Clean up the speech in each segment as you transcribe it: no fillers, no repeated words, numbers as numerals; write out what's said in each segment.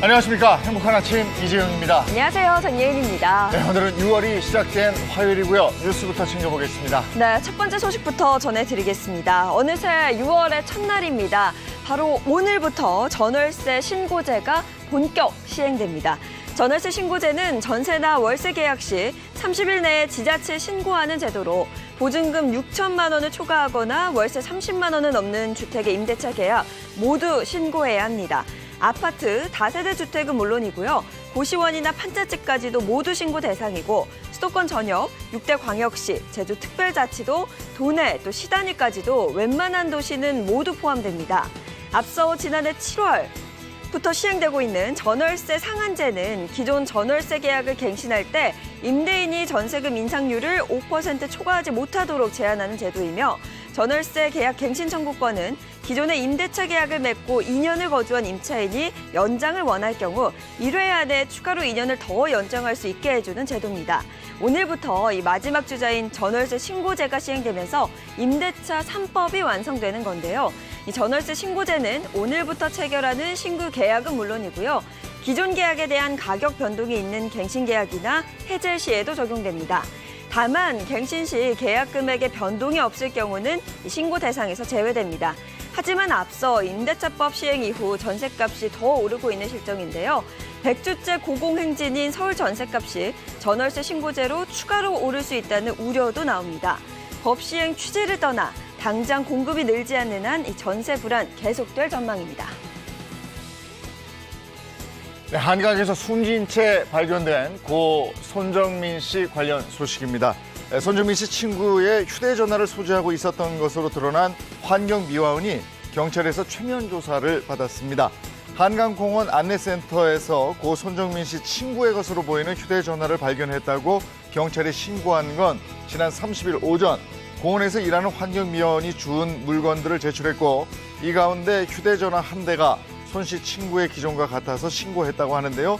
안녕하십니까. 행복한 아침 이재용입니다. 안녕하세요. 전예은입니다. 네, 오늘은 6월이 시작된 화요일이고요. 뉴스부터 챙겨보겠습니다. 네, 첫 번째 소식부터 전해드리겠습니다. 어느새 6월의 첫날입니다. 바로 오늘부터 전월세 신고제가 본격 시행됩니다. 전월세 신고제는 전세나 월세 계약 시 30일 내에 지자체에 신고하는 제도로 보증금 6천만 원을 초과하거나 월세 30만 원을 넘는 주택의 임대차 계약 모두 신고해야 합니다. 아파트, 다세대 주택은 물론이고요. 고시원이나 판자집까지도 모두 신고 대상이고 수도권 전역, 6대 광역시, 제주특별자치도, 도내, 또 시단위까지도 웬만한 도시는 모두 포함됩니다. 앞서 지난해 7월부터 시행되고 있는 전월세 상한제는 기존 전월세 계약을 갱신할 때 임대인이 전세금 인상률을 5% 초과하지 못하도록 제한하는 제도이며 전월세 계약 갱신 청구권은 기존의 임대차 계약을 맺고 2년을 거주한 임차인이 연장을 원할 경우 1회 안에 추가로 2년을 더 연장할 수 있게 해주는 제도입니다. 오늘부터 이 마지막 주자인 전월세 신고제가 시행되면서 임대차 3법이 완성되는 건데요. 이 전월세 신고제는 오늘부터 체결하는 신규 계약은 물론이고요. 기존 계약에 대한 가격 변동이 있는 갱신 계약이나 해제 시에도 적용됩니다. 다만 갱신 시 계약 금액에 변동이 없을 경우는 신고 대상에서 제외됩니다. 하지만 앞서 임대차법 시행 이후 전셋값이 더 오르고 있는 실정인데요. 100주째 고공행진인 서울 전셋값이 전월세 신고제로 추가로 오를 수 있다는 우려도 나옵니다. 법 시행 취지를 떠나 당장 공급이 늘지 않는 한 이 전세 불안 계속될 전망입니다. 네, 한강에서 숨진 채 발견된 고 손정민 씨 관련 소식입니다. 손정민 씨 친구의 휴대전화를 소지하고 있었던 것으로 드러난 환경미화원이 경찰에서 최면 조사를 받았습니다. 한강공원 안내센터에서 고 손정민 씨 친구의 것으로 보이는 휴대전화를 발견했다고 경찰에 신고한 건 지난 30일 오전 공원에서 일하는 환경미화원이 주운 물건들을 제출했고 이 가운데 휴대전화 한 대가 손 씨 친구의 기종과 같아서 신고했다고 하는데요.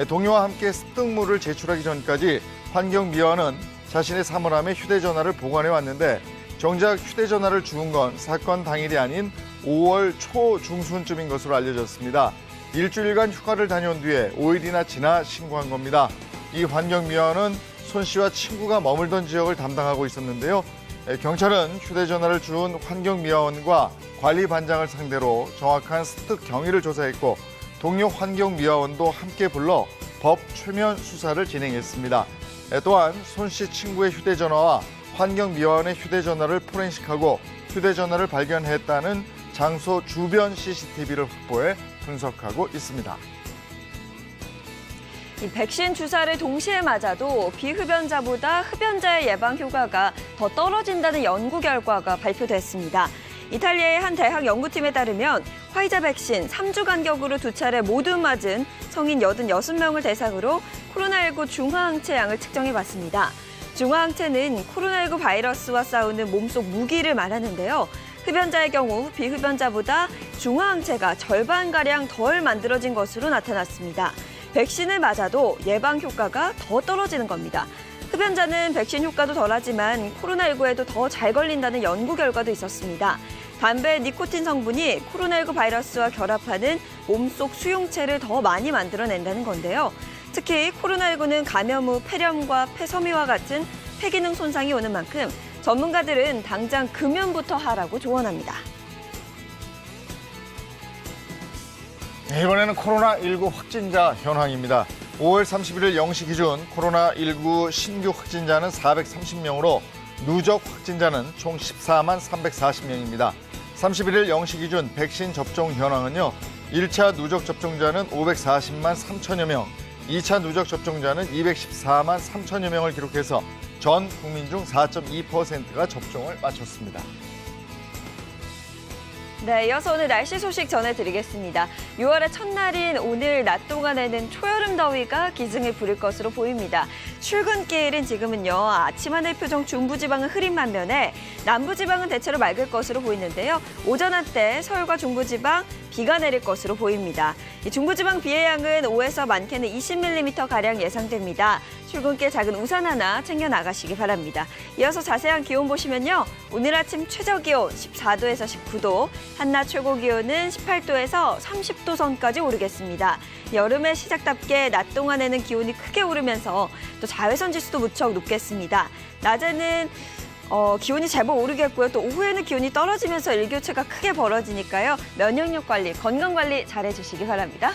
동료와 함께 습득물을 제출하기 전까지 환경미화원은 자신의 사물함에 휴대전화를 보관해 왔는데 정작 휴대전화를 주운 건 사건 당일이 아닌 5월 초 중순쯤인 것으로 알려졌습니다. 일주일간 휴가를 다녀온 뒤에 5일이나 지나 신고한 겁니다. 이 환경미화원은 손 씨와 친구가 머물던 지역을 담당하고 있었는데요. 경찰은 휴대전화를 주운 환경미화원과 관리반장을 상대로 정확한 습득 경위를 조사했고 동료 환경미화원도 함께 불러 법 최면 수사를 진행했습니다. 또한 손 씨 친구의 휴대전화와 환경미화원의 휴대전화를 포렌식하고 휴대전화를 발견했다는 장소 주변 CCTV를 확보해 분석하고 있습니다. 이 백신 주사를 동시에 맞아도 비흡연자보다 흡연자의 예방 효과가 더 떨어진다는 연구 결과가 발표됐습니다. 이탈리아의 한 대학 연구팀에 따르면 화이자 백신 3주 간격으로 2차례 모두 맞은 성인 86명을 대상으로 코로나19 중화항체 양을 측정해봤습니다. 중화항체는 코로나19 바이러스와 싸우는 몸속 무기를 말하는데요. 흡연자의 경우 비흡연자보다 중화항체가 절반가량 덜 만들어진 것으로 나타났습니다. 백신을 맞아도 예방 효과가 더 떨어지는 겁니다. 흡연자는 백신 효과도 덜하지만 코로나19에도 더 잘 걸린다는 연구 결과도 있었습니다. 담배 니코틴 성분이 코로나19 바이러스와 결합하는 몸속 수용체를 더 많이 만들어낸다는 건데요. 특히 코로나19는 감염 후 폐렴과 폐섬유와 같은 폐기능 손상이 오는 만큼 전문가들은 당장 금연부터 하라고 조언합니다. 이번에는 코로나19 확진자 현황입니다. 5월 31일 0시 기준 코로나19 신규 확진자는 430명으로 누적 확진자는 총 14만 340명입니다. 31일 0시 기준 백신 접종 현황은요. 1차 누적 접종자는 540만 3천여 명, 2차 누적 접종자는 214만 3천여 명을 기록해서 전 국민 중 4.2%가 접종을 마쳤습니다. 네, 이어서 오늘 날씨 소식 전해드리겠습니다. 6월의 첫날인 오늘 낮 동안에는 초여름 더위가 기승을 부릴 것으로 보입니다. 출근길인 지금은요, 아침 하늘 표정 중부지방은 흐린 반면에 남부지방은 대체로 맑을 것으로 보이는데요. 오전 한때 서울과 중부지방 비가 내릴 것으로 보입니다. 이 중부지방 비의 양은 5에서 많게는 20mm가량 예상됩니다. 출근길 작은 우산 하나 챙겨 나가시기 바랍니다. 이어서 자세한 기온 보시면요. 오늘 아침 최저기온 14도에서 19도, 한낮 최고기온은 18도에서 30도 선까지 오르겠습니다. 여름의 시작답게 낮 동안에는 기온이 크게 오르면서 또 자외선 지수도 무척 높겠습니다. 낮에는 기온이 제법 오르겠고요. 또 오후에는 기온이 떨어지면서 일교차가 크게 벌어지니까요. 면역력 관리, 건강 관리 잘해주시기 바랍니다.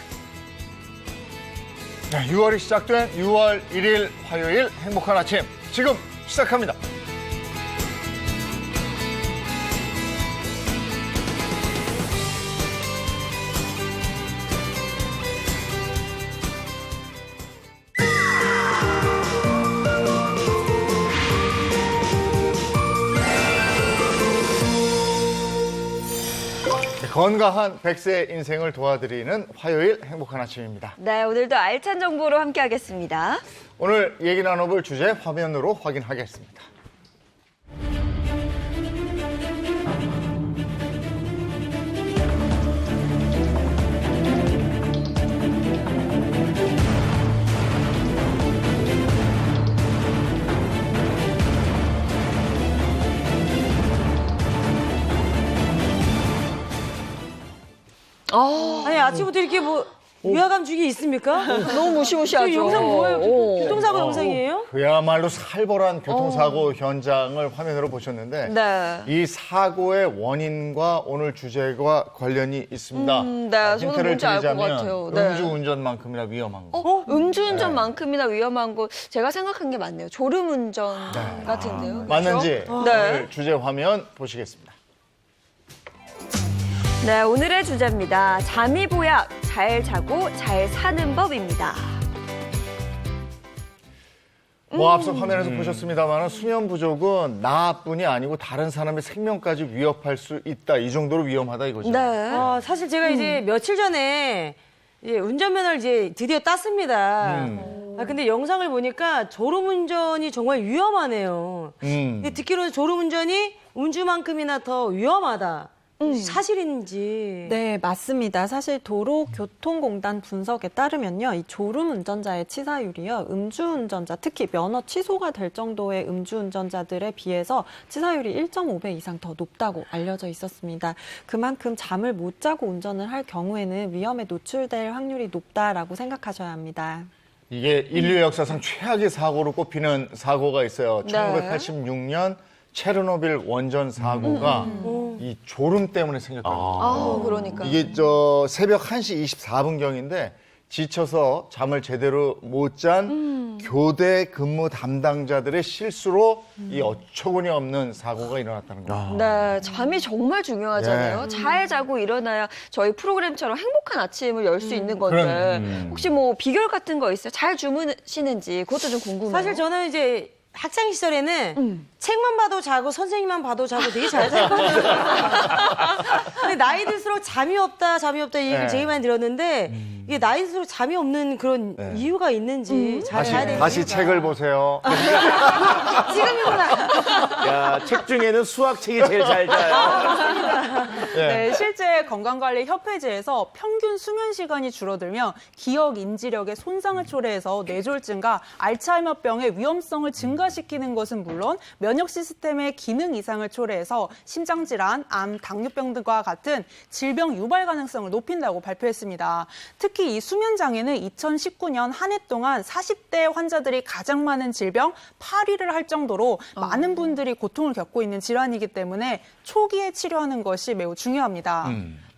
네, 6월이 시작된 6월 1일 화요일 행복한 아침 지금 시작합니다. 건강한 100세 인생을 도와드리는 화요일 행복한 아침입니다. 네, 오늘도 알찬 정보로 함께하겠습니다. 오늘 얘기 나눠볼 주제 화면으로 확인하겠습니다. 아니 아침부터 이렇게 뭐 위화감 주기 있습니까? 너무 무시무시하죠. 그 영상 뭐예요? 오. 교통사고 영상이에요? 그야말로 살벌한 교통사고 현장을 화면으로 보셨는데 네. 이 사고의 원인과 오늘 주제와 관련이 있습니다. 네, 저는 힌트를 뭔지 알 것 드리자면 같아요. 네. 음주운전만큼이나 위험한 거. 네. 음주운전만큼이나 위험한 거 제가 생각한 게 맞네요. 졸음운전 같은데요. 맞는지 그렇죠? 오늘 주제 화면 보시겠습니다. 네, 오늘의 주제입니다. 잠이 보약, 잘 자고 잘 사는 법입니다. 뭐 앞서 화면에서 보셨습니다만 수면 부족은 나뿐이 아니고 다른 사람의 생명까지 위협할 수 있다. 이 정도로 위험하다 이거죠. 네. 사실 제가 이제 며칠 전에 이제 운전면허를 이제 드디어 땄습니다. 근데 영상을 보니까 졸음운전이 정말 위험하네요. 근데 듣기로는 졸음운전이 음주만큼이나 더 위험하다. 사실인지. 네, 맞습니다. 사실 도로교통공단 분석에 따르면요, 이 졸음 운전자의 치사율이요, 음주운전자, 특히 면허 취소가 될 정도의 음주운전자들에 비해서 치사율이 1.5배 이상 더 높다고 알려져 있었습니다. 그만큼 잠을 못 자고 운전을 할 경우에는 위험에 노출될 확률이 높다라고 생각하셔야 합니다. 이게 인류 역사상 최악의 사고로 꼽히는 사고가 있어요. 네. 1986년 체르노빌 원전 사고가 이 졸음 때문에 생겼거든요. 그러니까. 이게 새벽 1시 24분경인데 지쳐서 잠을 제대로 못 잔 교대 근무 담당자들의 실수로 이 어처구니 없는 사고가 일어났다는 거예요. 네, 잠이 정말 중요하잖아요. 잘 자고 일어나야 저희 프로그램처럼 행복한 아침을 열 수 있는 건데 혹시 뭐 비결 같은 거 있어요? 잘 주무시는지 그것도 좀 궁금해요. 사실 저는 이제 학창 시절에는 책만 봐도 자고 선생님만 봐도 자고 되게 잘 잤거든요. 근데 나이 들수록 잠이 없다 이 얘기를 네. 되게 많이 들었는데 이게 나이 들수록 잠이 없는 그런 이유가 있는지 잘 자야 되는 다시 이유가. 책을 보세요. 지금이구나. 야, 책 중에는 수학책이 제일 잘 자요. 네, 실제 건강관리협회지에서 평균 수면 시간이 줄어들면 기억 인지력에 손상을 초래해서 뇌졸중과 알츠하이머병의 위험성을 증가시키는 것은 물론 면역 시스템의 기능 이상을 초래해서 심장질환, 암, 당뇨병 등과 같은 질병 유발 가능성을 높인다고 발표했습니다. 특히 이 수면 장애는 2019년 한 해 동안 40대 환자들이 가장 많은 질병 8위를 할 정도로 많은 분들이 고통을 겪고 있는 질환이기 때문에 초기에 치료하는 것이 매우 중요합니다.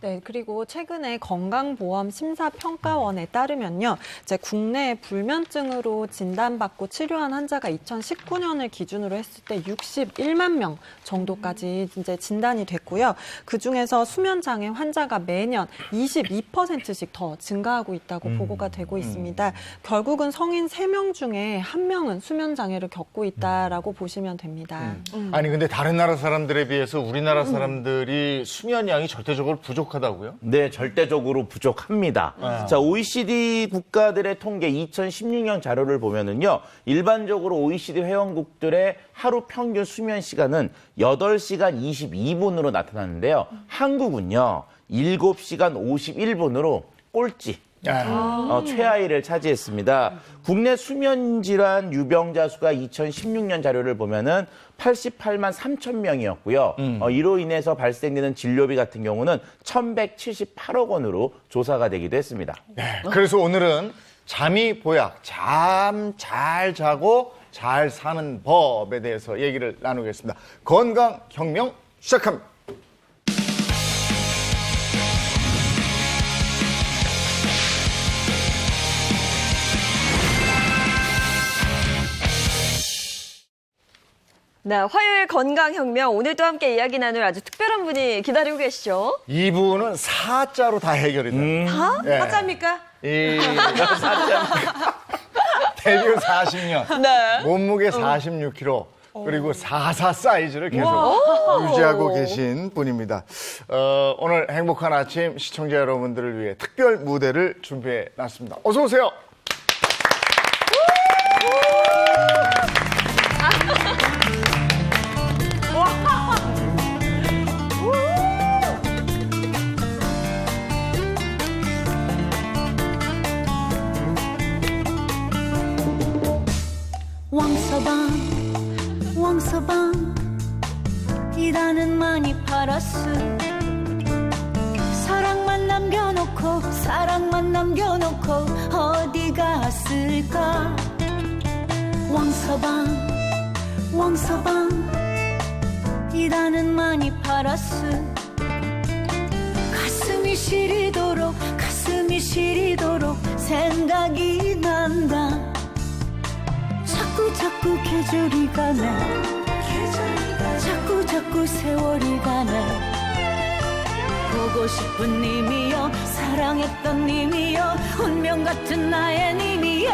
네, 그리고 최근에 건강보험 심사평가원에 따르면요, 이제 국내 불면증으로 진단받고 치료한 환자가 2019년을 기준으로 했을 때 61만 명 정도까지 이제 진단이 됐고요. 그 중에서 수면장애 환자가 매년 22%씩 더 증가하고 있다고 보고가 되고 있습니다. 결국은 성인 3명 중에 1명은 수면장애를 겪고 있다라고 보시면 됩니다. 아니 근데 다른 나라 사람들에 비해서 우리나라 사람들이 수면 양이 절대적으로 부족하다고요? 네, 절대적으로 부족합니다. 자, OECD 국가들의 통계 2016년 자료를 보면은요, 일반적으로 OECD 회원국들의 하루 평균 수면 시간은 8시간 22분으로 나타나는데요. 한국은요, 7시간 51분으로 꼴찌. 최하위를 차지했습니다. 국내 수면질환 유병자 수가 2016년 자료를 보면은 88만 3천 명이었고요. 이로 인해서 발생되는 진료비 같은 경우는 1,178억 원으로 조사가 되기도 했습니다. 네, 그래서 오늘은 잠이 보약, 잠 잘 자고 잘 사는 법에 대해서 얘기를 나누겠습니다. 건강혁명 시작합니다. 네, 화요일 건강혁명 오늘도 함께 이야기 나눌 아주 특별한 분이 기다리고 계시죠? 이분은 사자로 다 해결이 돼요. 다? 네. 사자입니까? 이 데뷔 40년, 네. 몸무게 46kg, 그리고 44 사이즈를 계속 유지하고 계신 분입니다. 오늘 행복한 아침 시청자 여러분들을 위해 특별 무대를 준비해 놨습니다. 어서 오세요. 왕서방 이단은 많이 팔았어. 사랑만 남겨놓고 어디 갔을까. 왕서방 이단은 많이 팔았어. 가슴이 시리도록 생각이 난다. 자꾸 계절이 가네. 자꾸 세월이 가네. 보고 싶은 님이여, 사랑했던 님이여, 운명 같은 나의 님이여.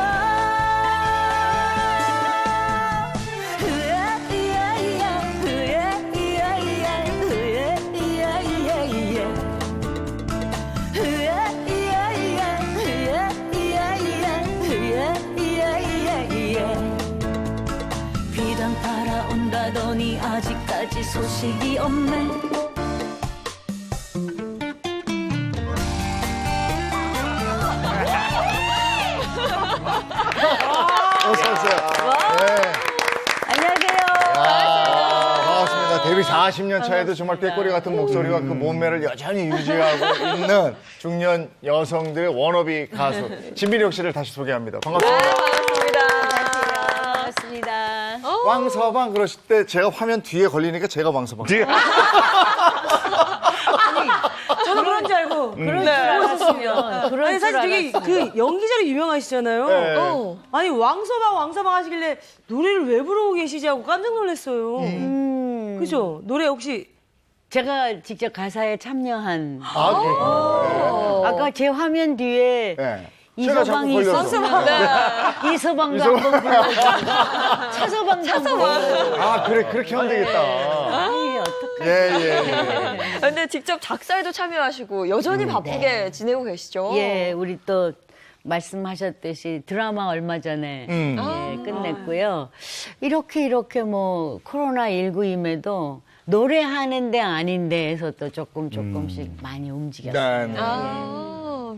비단 따라온다더니 아직까지 소식이 없네. 어서 오세요. 네. 안녕하세요. 반갑습니다. 데뷔 40년 차에도 정말 꾀꼬리 같은 목소리와 그 몸매를 여전히 유지하고 있는 중년 여성들의 워너비 가수 진민혁 씨를 다시 소개합니다. 반갑습니다. 반갑습니다. 왕서방 그러실 때 제가 화면 뒤에 걸리니까 제가 왕서방. 저도 그런 줄 알고. 그럴 줄 알았으면. 아니, 사실 되게 그 연기자로 유명하시잖아요. 네. 아니, 왕서방 하시길래 노래를 왜 부르고 계시지 하고 깜짝 놀랐어요. 그죠? 노래 혹시. 제가 직접 가사에 참여한. 그렇군요. 아까 제 화면 뒤에 네. 이서방이 제가 자꾸 걸려서. 이서방도 한번 불러주고 차서방도 한번. 그래 그렇게 하면 되겠다. 어떡하지? 예. 근데 직접 작사에도 참여하시고 여전히 바쁘게 지내고 계시죠? 예, 우리 또 말씀하셨듯이 드라마 얼마 전에 끝냈고요. 이렇게 뭐 코로나19임에도 노래하는 데 아닌 데에서 또 조금씩 많이 움직였어요. 네.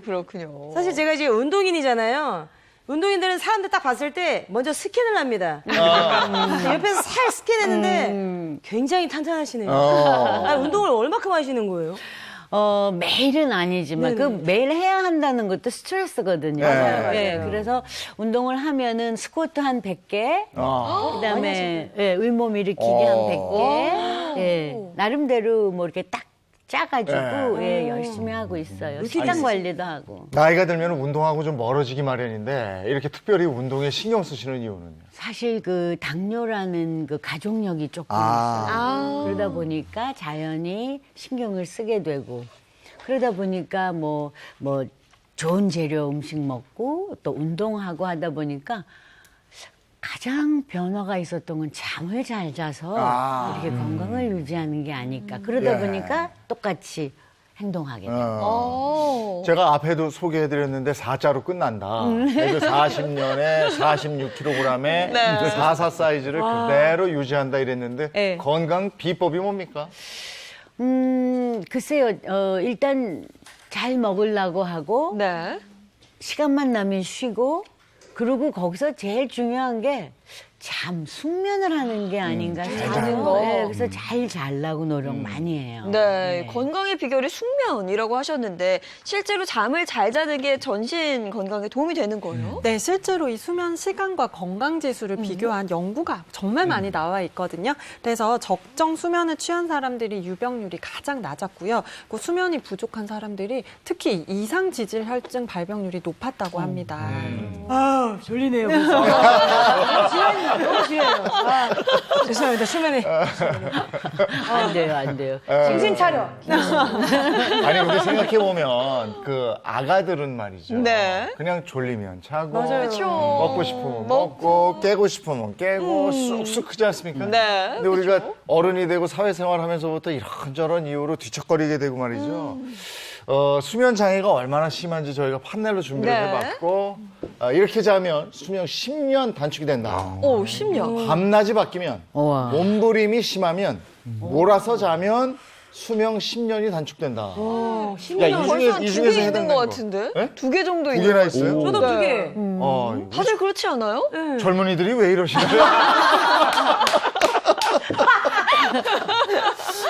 그렇군요. 사실 제가 이제 운동인이잖아요. 운동인들은 사람들 딱 봤을 때 먼저 스캔을 합니다. 옆에서 살 스캔했는데 굉장히 탄탄하시네요. 운동을 얼마큼 하시는 거예요? 매일은 아니지만 그 매일 해야 한다는 것도 스트레스거든요. 맞아요. 예, 그래서 운동을 하면은 스쿼트 한 100개, 그다음에 의몸 일으키기 한 100개, 예, 나름대로 뭐 이렇게 딱 짜가지고 예, 열심히 하고 있어요. 식단 관리도 하고. 나이가 들면 운동하고 좀 멀어지기 마련인데 이렇게 특별히 운동에 신경 쓰시는 이유는요? 사실 그 당뇨라는 그 가족력이 조금 있어요. 그러다 보니까 자연히 신경을 쓰게 되고 그러다 보니까 뭐 좋은 재료 음식 먹고 또 운동하고 하다 보니까 가장 변화가 있었던 건 잠을 잘 자서 이렇게 건강을 유지하는 게 아닐까. 그러다 보니까 똑같이 행동하게 돼요. 제가 앞에도 소개해드렸는데 4자로 끝난다. 그래도 40년에 46kg의 44 사이즈를 그대로 유지한다 이랬는데 건강 비법이 뭡니까? 글쎄요. 일단 잘 먹으려고 하고 네. 시간만 나면 쉬고 그리고 거기서 제일 중요한 게 숙면을 하는 게 아닌가 자는 거. 네, 그래서 잘 자려고 노력 많이 해요. 네, 건강의 비결이 숙면이라고 하셨는데 실제로 잠을 잘 자는 게 전신 건강에 도움이 되는 거예요? 네, 실제로 이 수면 시간과 건강 지수를 비교한 연구가 정말 많이 나와 있거든요. 그래서 적정 수면을 취한 사람들이 유병률이 가장 낮았고요. 그 수면이 부족한 사람들이 특히 이상 지질 혈증 발병률이 높았다고 합니다. 아, 졸리네요. 벌써. 너무 싫어요. 죄송합니다. 수면에. 안 돼요. 정신 차려. 아니 근데 생각해보면 그 아가들은 말이죠. 네. 그냥 졸리면 자고 맞아요. 먹고 싶으면 먹고 깨고 싶으면 깨고 쑥쑥 크지 않습니까? 네, 근데 우리가 어른이 되고 사회생활하면서부터 이런저런 이유로 뒤척거리게 되고 말이죠. 수면 장애가 얼마나 심한지 저희가 판넬로 준비를 네. 해봤고 이렇게 자면 수명 10년 단축이 된다. 오, 10년. 밤낮이 바뀌면 우와. 몸부림이 심하면 몰아서 자면 수명 10년이 단축된다. 야, 벌써 이 두 중에서 개 있는 해당되는 것 거. 같은데? 네? 두 개 정도 두 있는 개나 것 있어요? 저도 두 개. 다들 그렇지 않아요? 젊은이들이 왜 이러시나요?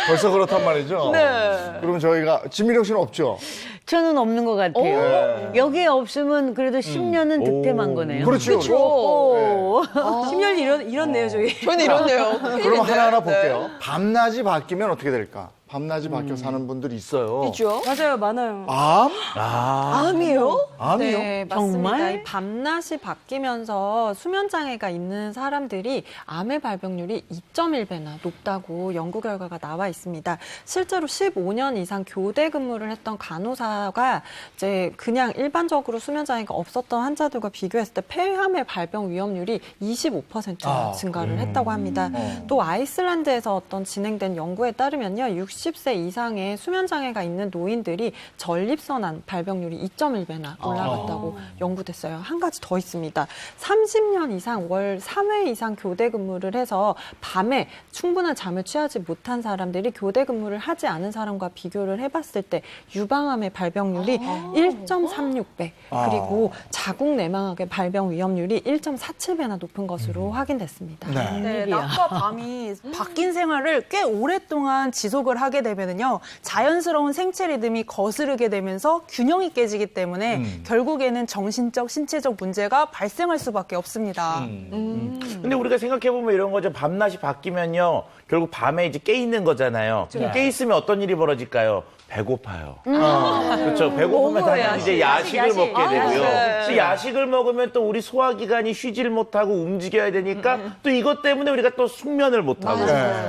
벌써 그렇단 말이죠. 네. 그러면 저희가 진미령 씨는 없죠? 저는 없는 것 같아요. 여기에 없으면 그래도 10년은 득템한 거네요. 그렇죠. 그렇죠. 10년이 잃었네요, 저희. 저는 이렇네요. 그럼 하나하나 볼게요. 밤낮이 바뀌면 어떻게 될까? 밤낮이 바뀌어 사는 분들이 있어요. 있죠. 맞아요, 많아요. 암이에요? 암이요? 네, 맞습니다. 정말? 이 밤낮이 바뀌면서 수면 장애가 있는 사람들이 암의 발병률이 2.1배나 높다고 연구 결과가 나와 있습니다. 실제로 15년 이상 교대 근무를 했던 간호사가 이제 그냥 일반적으로 수면 장애가 없었던 환자들과 비교했을 때 폐암의 발병 위험률이 25% 증가를 했다고 합니다. 또 아이슬란드에서 진행된 연구에 따르면요, 60세 이상의 수면 장애가 있는 노인들이 전립선암 발병률이 2.1배나 올라갔다고 연구됐어요. 한 가지 더 있습니다. 30년 이상 월 3회 이상 교대 근무를 해서 밤에 충분한 잠을 취하지 못한 사람들이 교대 근무를 하지 않은 사람과 비교를 해봤을 때 유방암의 발병률이 1.36배 그리고 자궁 내막의 발병 위험률이 1.47배나 높은 것으로 확인됐습니다. 네, 낮과 밤이 바뀐 생활을 꽤 오랫동안 지속을 하게 되면요, 자연스러운 생체 리듬이 거스르게 되면서 균형이 깨지기 때문에 결국에는 정신적, 신체적 문제가 발생할 수밖에 없습니다. 근데 우리가 생각해보면 이런 거죠. 밤낮이 바뀌면요. 결국 밤에 이제 깨 있는 거잖아요. 깨 있으면 어떤 일이 벌어질까요? 배고파요. 그렇죠. 배고프면 당연히 이제 야식을 먹게 되고요. 그래서 야식을 먹으면 또 우리 소화기관이 쉬지를 못하고 움직여야 되니까 또 이것 때문에 우리가 또 숙면을 못하고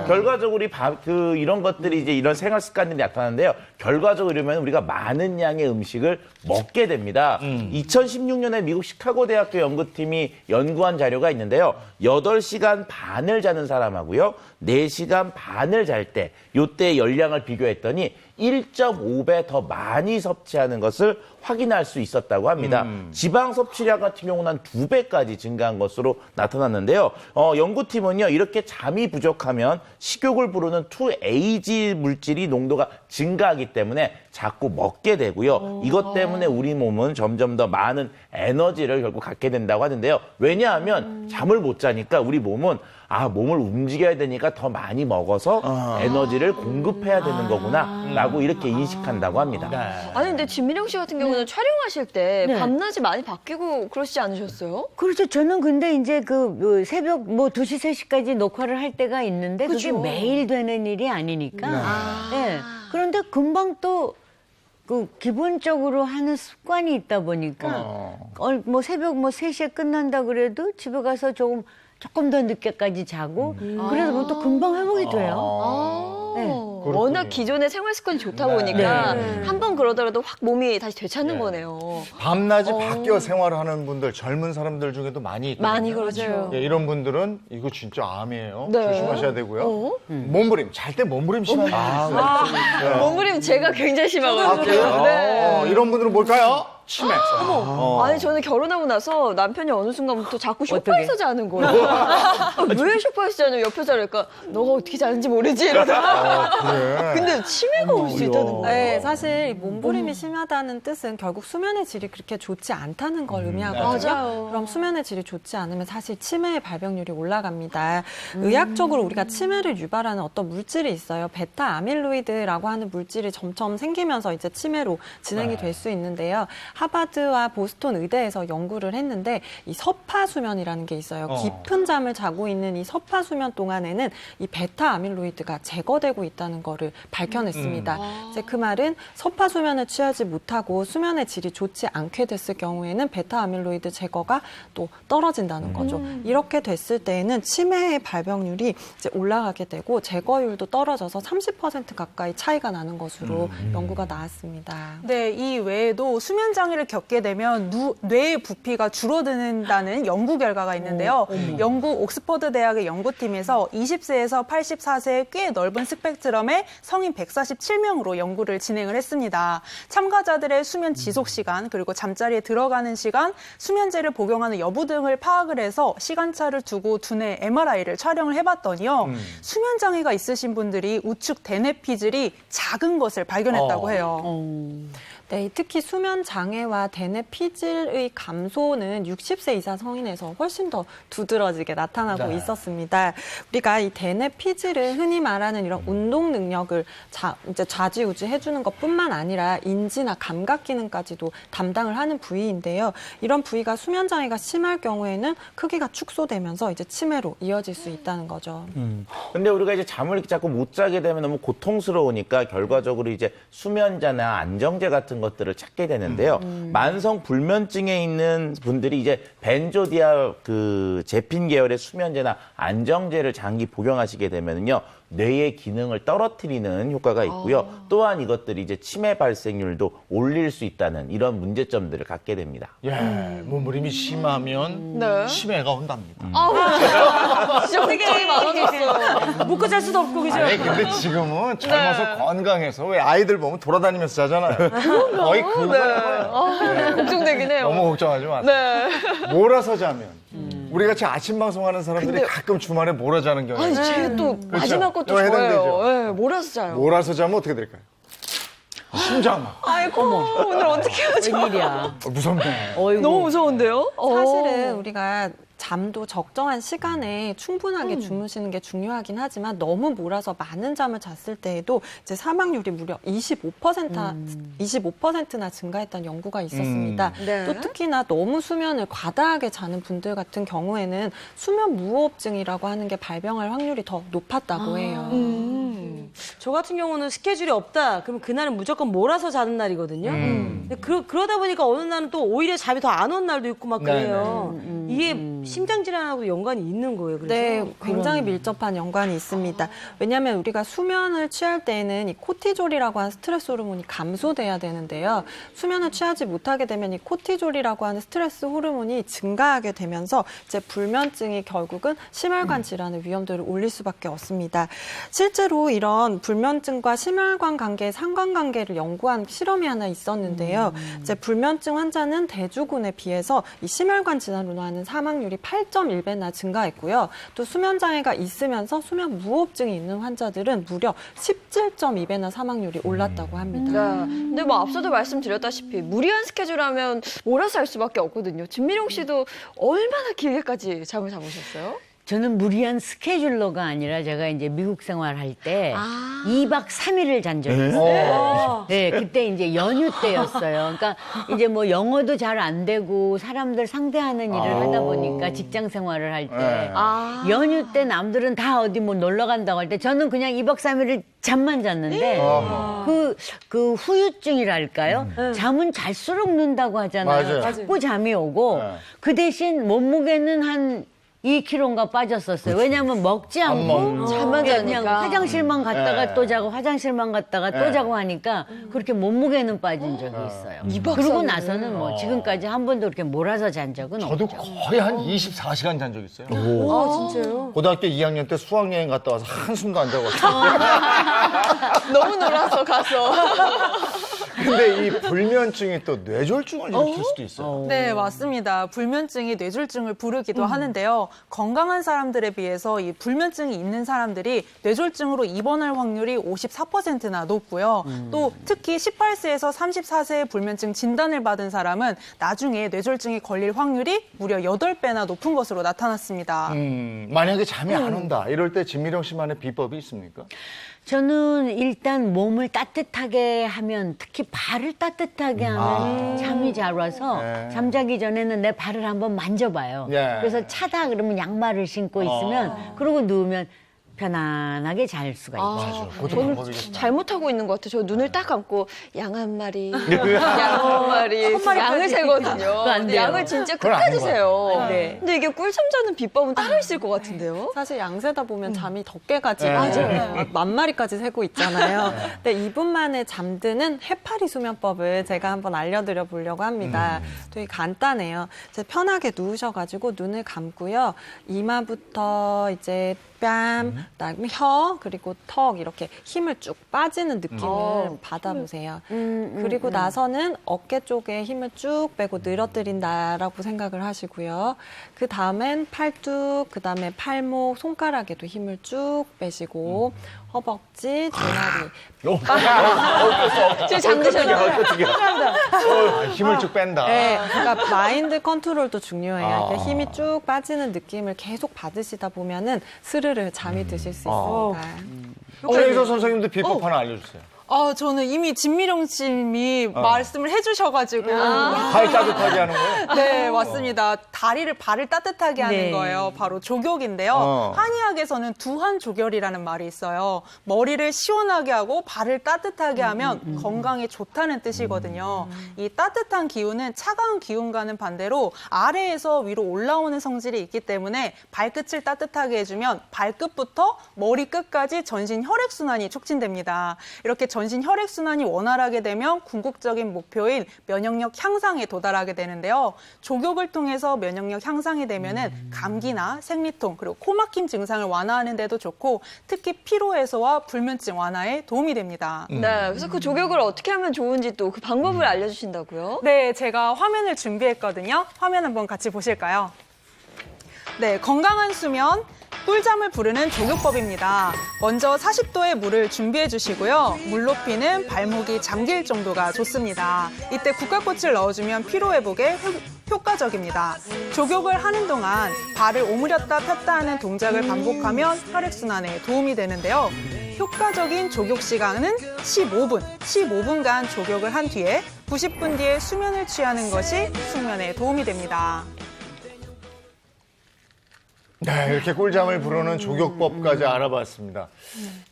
결과적으로 우리 이런 것들이 이제 이런 생활 습관들이 나타나는데요. 결과적으로 이러면 우리가 많은 양의 음식을 먹게 됩니다. 2016년에 미국 시카고 대학교 연구팀이 연구한 자료가 있는데요. 8시간 반을 자는 사람하고요. 4시간 반을 잘 때 요때 열량을 비교했더니 1.5배 더 많이 섭취하는 것을 확인할 수 있었다고 합니다. 지방 섭취량 같은 경우는 한 2배까지 증가한 것으로 나타났는데요. 연구팀은요, 이렇게 잠이 부족하면 식욕을 부르는 2AG 물질이 농도가 증가하기 때문에 자꾸 먹게 되고요. 이것 때문에 우리 몸은 점점 더 많은 에너지를 결국 갖게 된다고 하는데요. 왜냐하면 잠을 못 자니까 우리 몸은 몸을 움직여야 되니까 더 많이 먹어서 에너지를 공급해야 되는 거구나 라고 이렇게 인식한다고 합니다. 아니 근데 진미령 씨 같은 경우는 경우는 촬영하실 때 네. 밤낮이 많이 바뀌고 그러시지 않으셨어요? 그렇죠. 저는 근데 이제 그 새벽 뭐 2시, 3시까지 녹화를 할 때가 있는데 그게 그죠. 매일 되는 일이 아니니까. 네. 그런데 금방 또 그 기본적으로 하는 습관이 있다 보니까 뭐 새벽 뭐 3시에 끝난다 그래도 집에 가서 조금 더 늦게까지 자고 그러다 보면 또 금방 회복이 돼요. 네. 워낙 기존의 생활 습관이 좋다 보니까 한 번 그러더라도 확 몸이 다시 되찾는 거네요. 밤낮이 바뀌어 생활하는 분들, 젊은 사람들 중에도 많이 있거든요. 많이 그러죠. 예, 이런 분들은 이거 진짜 암이에요. 네. 조심하셔야 되고요. 몸부림, 잘 때 몸부림 심하게. 몸부림 제가 굉장히 심하거든요. 그래요? 네. 이런 분들은 뭘까요? 치매. 아니 저는 결혼하고 나서 남편이 어느 순간부터 자꾸 소파에서 자는 거예요. 왜 소파에서 자냐 옆에 자니까 너가 어떻게 자는지 모르지 이러다가 그래. 근데 치매가 올 수 있다는 거예요. 네, 사실 이 몸부림이 심하다는 뜻은 결국 수면의 질이 그렇게 좋지 않다는 걸 의미하거든요. 맞아요. 그럼 수면의 질이 좋지 않으면 사실 치매의 발병률이 올라갑니다. 의학적으로 우리가 치매를 유발하는 어떤 물질이 있어요. 베타 아밀로이드라고 하는 물질이 점점 생기면서 이제 치매로 진행이 될 수 있는데요. 하버드와 보스턴 의대에서 연구를 했는데 이 서파 수면이라는 게 있어요. 깊은 잠을 자고 있는 이 서파 수면 동안에는 이 베타 아밀로이드가 제거되고 있다는 거를 밝혀냈습니다. 이제 그 말은 서파 수면을 취하지 못하고 수면의 질이 좋지 않게 됐을 경우에는 베타 아밀로이드 제거가 또 떨어진다는 거죠. 이렇게 됐을 때에는 치매의 발병률이 이제 올라가게 되고 제거율도 떨어져서 30% 가까이 차이가 나는 것으로 연구가 나왔습니다. 네, 이 외에도 수면 장애를 겪게 되면 뇌의 부피가 줄어든다는 연구 결과가 있는데요. 영국 옥스퍼드 대학의 연구팀에서 20세에서 84세의 꽤 넓은 스펙트럼의 성인 147명으로 연구를 진행을 했습니다. 참가자들의 수면 지속 시간, 그리고 잠자리에 들어가는 시간, 수면제를 복용하는 여부 등을 파악을 해서 시간차를 두고 두뇌 MRI를 촬영을 해봤더니요. 수면 장애가 있으신 분들이 우측 대뇌 피질이 작은 것을 발견했다고 해요. 네, 특히 수면 장애와 대뇌 피질의 감소는 60세 이상 성인에서 훨씬 더 두드러지게 나타나고 있었습니다. 우리가 이 대뇌 피질은 흔히 말하는 이런 운동 능력을 이제 좌지우지 해주는 것뿐만 아니라 인지나 감각 기능까지도 담당을 하는 부위인데요. 이런 부위가 수면 장애가 심할 경우에는 크기가 축소되면서 이제 치매로 이어질 수 있다는 거죠. 근데 우리가 이제 잠을 자꾸 못 자게 되면 너무 고통스러우니까 결과적으로 이제 수면제나 안정제 같은 것들을 찾게 되는데요. 만성 불면증에 있는 분들이 이제 벤조디아 그 제핀 계열의 수면제나 안정제를 장기 복용하시게 되면요. 뇌의 기능을 떨어뜨리는 효과가 있고요. 또한 이것들이 이제 치매 발생률도 올릴 수 있다는 이런 문제점들을 갖게 됩니다. 예, 몸부림이 심하면 네. 치매가 온답니다. 진짜 걱정이 많아졌어요. 묶고 잘 수도 없고 그죠? 아니, 근데 지금은 젊어서 건강해서 왜 아이들 보면 돌아다니면서 자잖아요. 거의 그거예요. 걱정되긴 해요. 너무 걱정하지 마세요. 네. 몰아서 자면 우리 같이 아침 방송하는 사람들이 가끔 주말에 몰아 자는 경우가 아니, 있어요. 제가 또 마지막 것도 이거 해당되죠? 좋아해요. 네, 몰아서 자요. 몰아서 자면 어떻게 될까요? 심장 아이고, 오늘 어떻게 하죠? 웬일이야. 무섭네. 너무 무서운데요? 사실은 우리가 잠도 적정한 시간에 충분하게 주무시는 게 중요하긴 하지만 너무 몰아서 많은 잠을 잤을 때에도 이제 사망률이 무려 25%나 증가했다는 연구가 있었습니다. 네. 또 특히나 너무 수면을 과다하게 자는 분들 같은 경우에는 수면 무호흡증이라고 하는 게 발병할 확률이 더 높았다고 해요. 저 같은 경우는 스케줄이 없다. 그러면 그날은 무조건 몰아서 자는 날이거든요. 근데 그러다 보니까 어느 날은 또 오히려 잠이 더 안 온 날도 있고 막 그래요. 이게 심장 질환하고 연관이 있는 거예요. 그래서 네, 굉장히 밀접한 연관이 있습니다. 왜냐하면 우리가 수면을 취할 때에는 이 코티졸이라고 하는 스트레스 호르몬이 감소돼야 되는데요. 수면을 취하지 못하게 되면 이 코티졸이라고 하는 스트레스 호르몬이 증가하게 되면서 이제 불면증이 결국은 심혈관 질환의 위험도를 올릴 수밖에 없습니다. 실제로 이런 불면증과 심혈관 관계의 상관관계를 연구한 실험이 하나 있었는데요. 이제 불면증 환자는 대주군에 비해서 이 심혈관 질환으로 하는 사망률이 8.1배나 증가했고요. 또 수면 장애가 있으면서 수면 무호흡증이 있는 환자들은 무려 17.2배나 사망률이 올랐다고 합니다. 네. 근데 뭐 앞서도 말씀드렸다시피 무리한 스케줄하면 몰아서 할 수밖에 없거든요. 진미령 씨도 얼마나 길게까지 잠을 잠으셨어요? 저는 무리한 스케줄러가 아니라 제가 이제 미국 생활할 때 2박 3일을 잔 적이 있어요. 네, 그때 이제 연휴 때였어요. 그러니까 이제 뭐 영어도 잘 안 되고 사람들 상대하는 일을 하다 보니까 직장 생활을 할 때 연휴 때 남들은 다 어디 뭐 놀러 간다고 할 때 저는 그냥 2박 3일을 잠만 잤는데 그 후유증이랄까요? 잠은 잘수록 는다고 하잖아요. 맞아요. 자꾸 잠이 오고 그 대신 몸무게는 한 2kg인가 빠졌었어요. 왜냐하면 먹지 않고 잠만 그냥 자니까. 화장실만 갔다가 또 자고 화장실만 갔다가 또 자고 하니까 그렇게 몸무게는 빠진 적이 있어요. 그러고 나서는 뭐 지금까지 한 번도 그렇게 몰아서 잔 적은 저도 없죠. 거의 한 24시간 잔 적 있어요. 진짜요? 고등학교 2학년 때 수학여행 갔다 와서 한숨도 안 자고 왔어요. 너무 놀아서 가서. 근데 이 불면증이 또 뇌졸중을 일으킬 수도 있어요. 네, 맞습니다. 불면증이 뇌졸중을 부르기도 하는데요. 건강한 사람들에 비해서 이 불면증이 있는 사람들이 뇌졸중으로 입원할 확률이 54%나 높고요. 또 특히 18세에서 34세의 불면증 진단을 받은 사람은 나중에 뇌졸중이 걸릴 확률이 무려 8배나 높은 것으로 나타났습니다. 만약에 잠이 안 온다. 이럴 때 진미령 씨만의 비법이 있습니까? 저는 일단 몸을 따뜻하게 하면 특히 발을 따뜻하게 하면 잠이 잘 와서 네. 잠자기 전에는 내 발을 한번 만져봐요. 예. 그래서 차다 그러면 양말을 신고 있으면 그러고 누우면 편안하게 잘 수가 있죠. 맞아. 그것도 저는 방법이겠다. 잘못하고 있는 것 같아요. 저 눈을 딱 감고 양 한 마리, 양 한 마리, 양을 세거든요. 안 돼요. 양을 진짜 그건 아닌 끝까지 것 세요. 네. 근데 이게 꿀잠 자는 비법은 따로 있을 것 같은데요? 사실 양세다 보면 잠이 더 깨가지고 네. 만 마리까지 세고 있잖아요. 근데 2분 만에 잠드는 해파리 수면법을 제가 한번 알려드려 보려고 합니다. 되게 간단해요. 이제 편하게 누우셔가지고 눈을 감고요. 이마부터 이제 뺨, 그다음에 혀, 그리고 턱 이렇게 힘을 쭉 빠지는 느낌을 받아보세요. 그리고 나서는 어깨 쪽에 힘을 쭉 빼고 늘어뜨린다라고 생각을 하시고요. 그 다음엔 팔뚝, 그 다음에 팔목, 손가락에도 힘을 쭉 빼시고 허벅지, 종아리. 지금 잠드셨나요? 힘을 쭉 뺀다. 네, 그러니까 마인드 컨트롤도 중요해요. 이렇게 힘이 쭉 빠지는 느낌을 계속 받으시다 보면은 스르르 잠이 드실 수 있습니다. 최희서 선생님도 비법 하나 알려주세요. 저는 이미 진미령 씨님이 말씀을 해주셔가지고. 발 따뜻하게 하는 거예요? 네, 맞습니다. 발을 따뜻하게 하는 네. 거예요. 바로 조격인데요. 한의학에서는 두한 조결이라는 말이 있어요. 머리를 시원하게 하고 발을 따뜻하게 하면 건강에 좋다는 뜻이거든요. 이 따뜻한 기운은 차가운 기운과는 반대로 아래에서 위로 올라오는 성질이 있기 때문에 발끝을 따뜻하게 해주면 발끝부터 머리끝까지 전신 혈액순환이 촉진됩니다. 이렇게 전신 혈액순환이 원활하게 되면 궁극적인 목표인 면역력 향상에 도달하게 되는데요. 조격을 통해서 면역력 향상이 되면은 감기나 생리통 그리고 코막힘 증상을 완화하는 데도 좋고 특히 피로 해소와 불면증 완화에 도움이 됩니다. 네, 그래서 그 조격을 어떻게 하면 좋은지 또 그 방법을 알려주신다고요? 네, 제가 화면을 준비했거든요. 화면 한번 같이 보실까요? 네, 건강한 수면, 꿀잠을 부르는 조격법입니다. 먼저 40도의 물을 준비해 주시고요. 물 높이는 발목이 잠길 정도가 좋습니다. 이때 국화꽃을 넣어주면 피로회복에 효과적입니다. 조격을 하는 동안 발을 오므렸다 폈다 하는 동작을 반복하면 혈액순환에 도움이 되는데요. 효과적인 조격 시간은 15분. 15분간 조격을 한 뒤에 90분 뒤에 수면을 취하는 것이 숙면에 도움이 됩니다. 네, 이렇게 꿀잠을 부르는 조격법까지 알아봤습니다.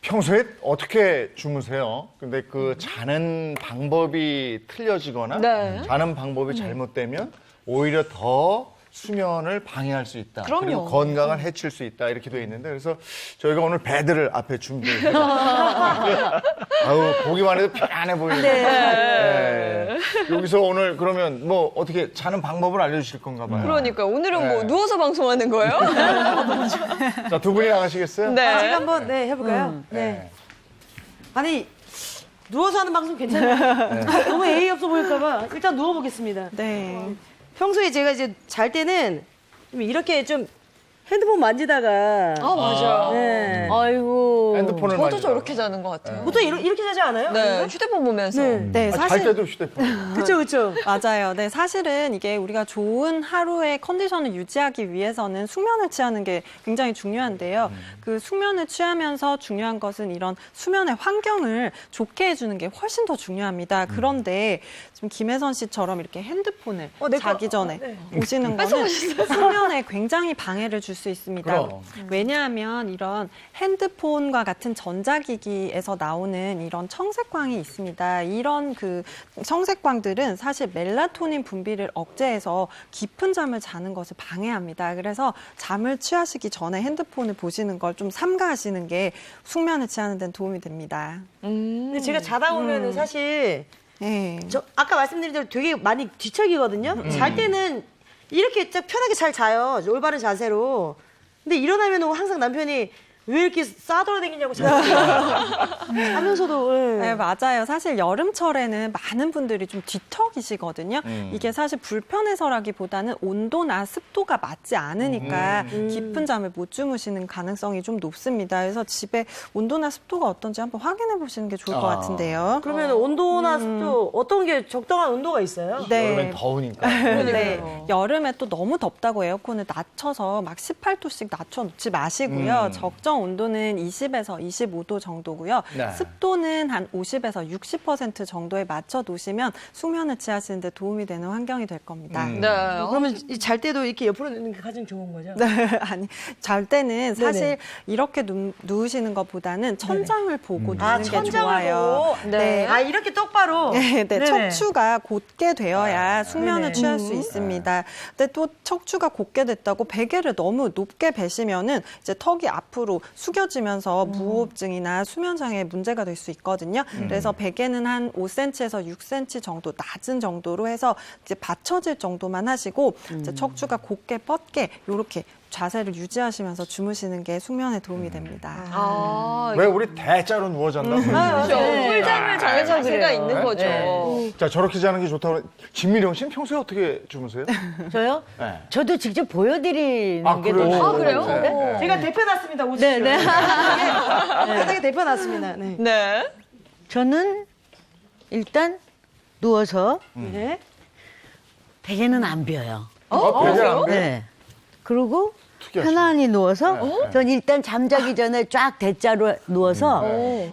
평소에 어떻게 주무세요? 근데 그 자는 방법이 틀려지거나 네. 자는 방법이 잘못되면 오히려 더 수면을 방해할 수 있다. 그럼요. 그리고 건강을 해칠 수 있다. 이렇게 되어 있는데 그래서 저희가 오늘 배드를 앞에 준비해서 아우 보기만 해도 편안해 보이는데 네. 여기서 오늘 그러면 뭐 어떻게 자는 방법을 알려주실 건가 봐요. 그러니까 오늘은 네. 뭐 누워서 방송하는 거예요? 자, 두 분이 나가시겠어요? 네. 제가 한번 해볼까요? 네. 아니 누워서 하는 방송 괜찮아요? 너무 예의 없어 보일까봐 일단 누워보겠습니다. 네. 평소에 제가 이제 잘 때는 좀 이렇게 좀 핸드폰 만지다가. 아, 맞아요. 네. 아이고. 핸드폰을 저도 만지다가. 저렇게 자는 것 같아요. 보통 이렇게 자지 않아요? 네, 휴대폰 보면서. 네, 잘 사실 때도 휴대폰. 그쵸, 그쵸. 맞아요. 네, 사실은 이게 우리가 좋은 하루의 컨디션을 유지하기 위해서는 숙면을 취하는 게 굉장히 중요한데요. 그 숙면을 취하면서 중요한 것은 이런 수면의 환경을 좋게 해주는 게 훨씬 더 중요합니다. 그런데 지금 김혜선 씨처럼 이렇게 핸드폰을 자기 전에 보시는 거는 숙면에 굉장히 방해를 줄 수 있습니다. 그럼. 왜냐하면 이런 핸드폰과 같은 전자기기에서 나오는 이런 청색광이 있습니다. 이런 그 청색광들은 사실 멜라토닌 분비를 억제해서 깊은 잠을 자는 것을 방해합니다. 그래서 잠을 취하시기 전에 핸드폰을 보시는 걸 좀 삼가하시는 게 숙면을 취하는 데는 도움이 됩니다. 근데 제가 자다 보면은 사실 네. 저 아까 말씀드린 대로 되게 많이 뒤척이거든요. 잘 때는 이렇게 딱 편하게 잘 자요. 올바른 자세로. 근데 일어나면 항상 남편이 왜 이렇게 싸돌아다니냐고 자면서도. 네, 맞아요. 사실 여름철에는 많은 분들이 좀 뒤척이시거든요. 이게 사실 불편해서라기보다는 온도나 습도가 맞지 않으니까 깊은 잠을 못 주무시는 가능성이 좀 높습니다. 그래서 집에 온도나 습도가 어떤지 한번 확인해 보시는 게 좋을 것 같은데요. 그러면 온도나 습도 어떤 게 적당한 온도가 있어요? 여름엔 더우니까. 네, 여름에 또 너무 덥다고 에어컨을 낮춰서 막 18도씩 낮춰놓지 마시고요. 적정 온도는 20에서 25도 정도고요. 네. 습도는 한 50에서 60% 정도에 맞춰 놓으시면 숙면을 취하시는 데 도움이 되는 환경이 될 겁니다. 네. 그러면 잘 때도 이렇게 옆으로 누는 게 가장 좋은 거죠? 네, 아니 잘 때는 사실 이렇게 누우시는 것보다는 천장을 보고 누는 게 좋아요. 보고. 네. 아, 이렇게 똑바로. 네, 네, 네네. 척추가 곧게 되어야 숙면을 네네. 취할 수 있습니다. 근데 또 척추가 곧게 됐다고 베개를 너무 높게 베시면은 이제 턱이 앞으로 숙여지면서 무호흡증이나 수면장애 문제가 될 수 있거든요. 그래서 베개는 한 5cm에서 6cm 정도 낮은 정도로 해서 이제 받쳐질 정도만 하시고 이제 척추가 곧게 뻗게 이렇게 자세를 유지하시면서 주무시는 게 숙면에 도움이 됩니다. 아, 왜 우리 대자로 누워 잔다? 그렇죠. 네. 꿀잠을 자는 자세가 그래요. 있는 거죠. 자, 저렇게 자는 게 좋다고. 진미령 씨는 평소에 어떻게 주무세요? 저요? 네. 저도 직접 보여드리는 아, 게 그래요? 더 아, 그래요? 네, 네. 제가 대표놨습니다. 오십시오. 네네. 편하게 대표놨습니다. 네. 네. 저는 일단 누워서 네. 베개는 안 비어요. 베개 안 돼? 네. 그리고 특이하시네. 편안히 누워서 전 일단 잠자기 전에 쫙 대자로 누워서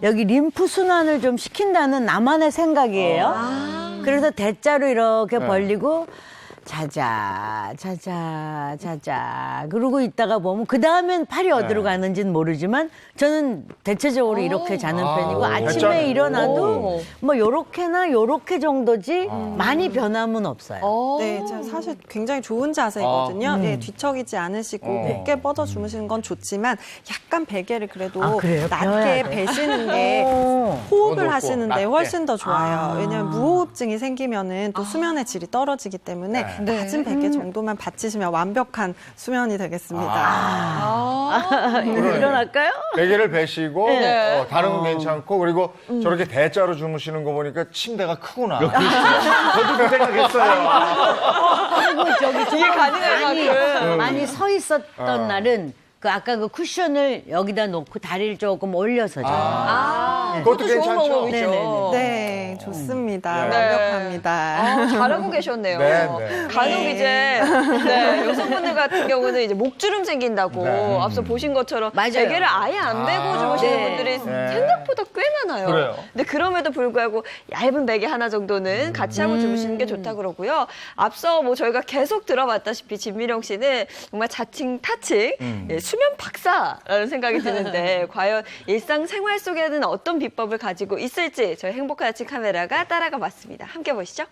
여기 림프 순환을 좀 시킨다는 나만의 생각이에요. 그래서 대자로 이렇게 벌리고 자자 자자 자자 그러고 있다가 보면 그 다음엔 팔이 어디로 가는지는 모르지만 저는 대체적으로 이렇게 자는 편이고 아침에 대자로. 일어나도 뭐 요렇게나 요렇게 정도지 많이 변함은 없어요. 네, 사실 굉장히 좋은 자세거든요. 네, 뒤척이지 않으시고 곧게 뻗어 주무시는 건 좋지만 약간 베개를 그래도 아, 그래요? 낮게 배워야 돼. 베시는 게 오. 호흡을 높고, 하시는데 낮게. 훨씬 더 좋아요. 왜냐하면 무호흡증이 생기면은 또 수면의 질이 떨어지기 때문에 낮은 베개 정도만 받치시면 완벽한 수면이 되겠습니다. 일어날까요? 베개를 베시고 네. 다른 건 괜찮고 그리고 저렇게 대자로 주무시는 거 보니까 침대가 크구나. 저도 그 생각했어요. 이게 가능할 만큼. 많이 서 있었던 날은 그 아까 그 쿠션을 여기다 놓고 다리를 조금 올려서 자요. 그것도 좋은 괜찮죠? 방법이죠. 네, 좋습니다. 네. 완벽합니다. 아, 잘하고 계셨네요. 네, 네. 간혹 이제 여성분들 같은 경우는 이제 목주름 생긴다고 네. 앞서 보신 것처럼 맞아요. 베개를 아예 안 베고 주무시는 분들이 생각보다 꽤 많아요. 그래요. 근데 그럼에도 불구하고 얇은 베개 하나 정도는 같이 하고 주무시는 게 좋다 그러고요. 앞서 뭐 저희가 계속 들어봤다시피 진미령 씨는 정말 자칭 타칭 예, 수면 박사라는 생각이 드는데 과연 일상생활 속에는 어떤 비법을 가지고 있을지 저희 행복한 아침 카메라가 따라가 봤습니다. 함께 보시죠.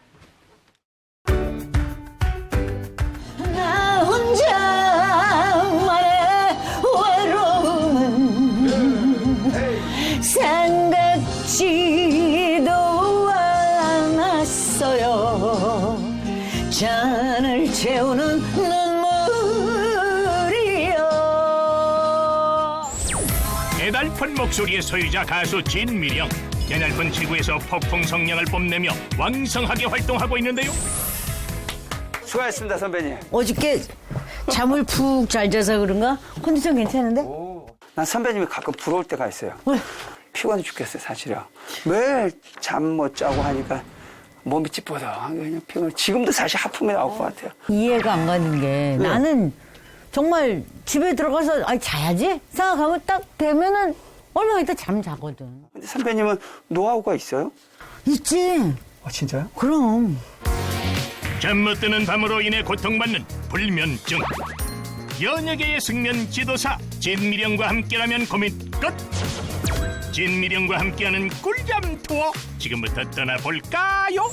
나 혼자만의 외로움은 생각지도 않았어요. 잔을 채우는 눈물이요. 애달픈 목소리의 소유자 가수 진미령. 개날픈 지구에서 폭풍 성량을 뽐내며 왕성하게 활동하고 있는데요. 수고하셨습니다, 선배님. 어저께 잠을 푹 잘 자서 그런가? 컨디션 괜찮은데? 난 선배님이 가끔 부러울 때가 있어요. 왜? 피곤해 죽겠어요, 사실은. 매일 잠 못 자고 하니까 몸이 찌뿌둥 그냥 피곤해. 지금도 사실 하품이 나올 것 같아요. 이해가 안 가는 게 나는 정말 집에 들어가서 자야지 생각하면 딱 되면은 얼마 있다 잠 자거든. 근데 선배님은 노하우가 있어요? 있지. 아, 진짜요? 그럼. 잠 못 드는 밤으로 인해 고통받는 불면증. 여러 개의 숙면 지도사 진미령과 함께라면 고민 끝. 진미령과 함께하는 꿀잠 투어 지금부터 떠나볼까요?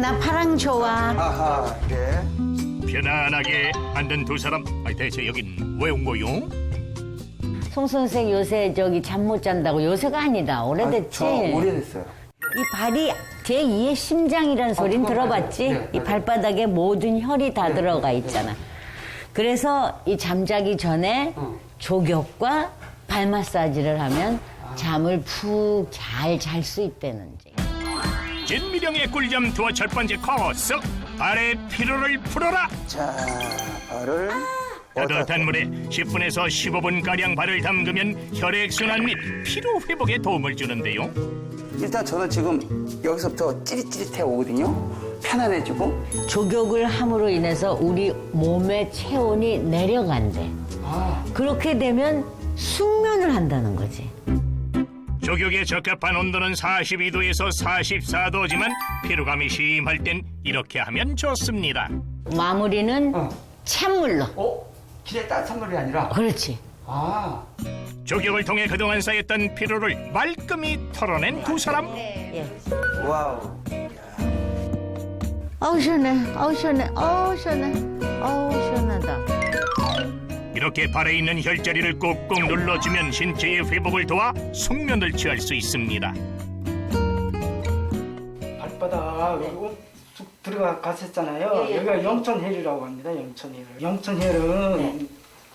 나 파랑 좋아. 아하, 네. 편안하게 앉은 두 사람. 대체 여긴 왜 온 거요? 송 선생 요새 잠 못 잔다고. 요새가 아니다. 오래됐지. 저 오래됐어요. 이 발이 제2의 심장이라는 소린 들어봤지? 네. 이 발바닥에 모든 혈이 다 들어가 있잖아. 그래서 이 잠자기 전에 족욕과 발 마사지를 하면 잠을 푹 잘 잘 수 있다는지. 진미령의 꿀잠 투어 첫 번째 코스. 발의 피로를 풀어라. 자, 발을. 따뜻한 물에 10분에서 15분가량 발을 담그면 혈액순환 및 피로 회복에 도움을 주는데요. 일단 저는 지금 여기서부터 찌릿찌릿해 오거든요. 편안해지고. 족욕을 함으로 인해서 우리 몸의 체온이 내려간대. 그렇게 되면 숙면을 한다는 거지. 족욕에 적합한 온도는 42도에서 44도지만 피로감이 심할 땐 이렇게 하면 좋습니다. 마무리는 찬물로. 기대 따뜻한 물이 아니라. 그렇지. 아. 족욕을 통해 그동안 쌓였던 피로를 말끔히 털어낸 두 사람. 와우. 아우 시원해. 아우 시원해. 아우 시원해. 아우 시원하다. 이렇게 발에 있는 혈자리를 꾹꾹 눌러주면 신체의 회복을 도와 숙면을 취할 수 있습니다. 발바닥 여기 쑥 들어갔었잖아요. 여기가 영천혈이라고 합니다. 영천혈. 영천혈은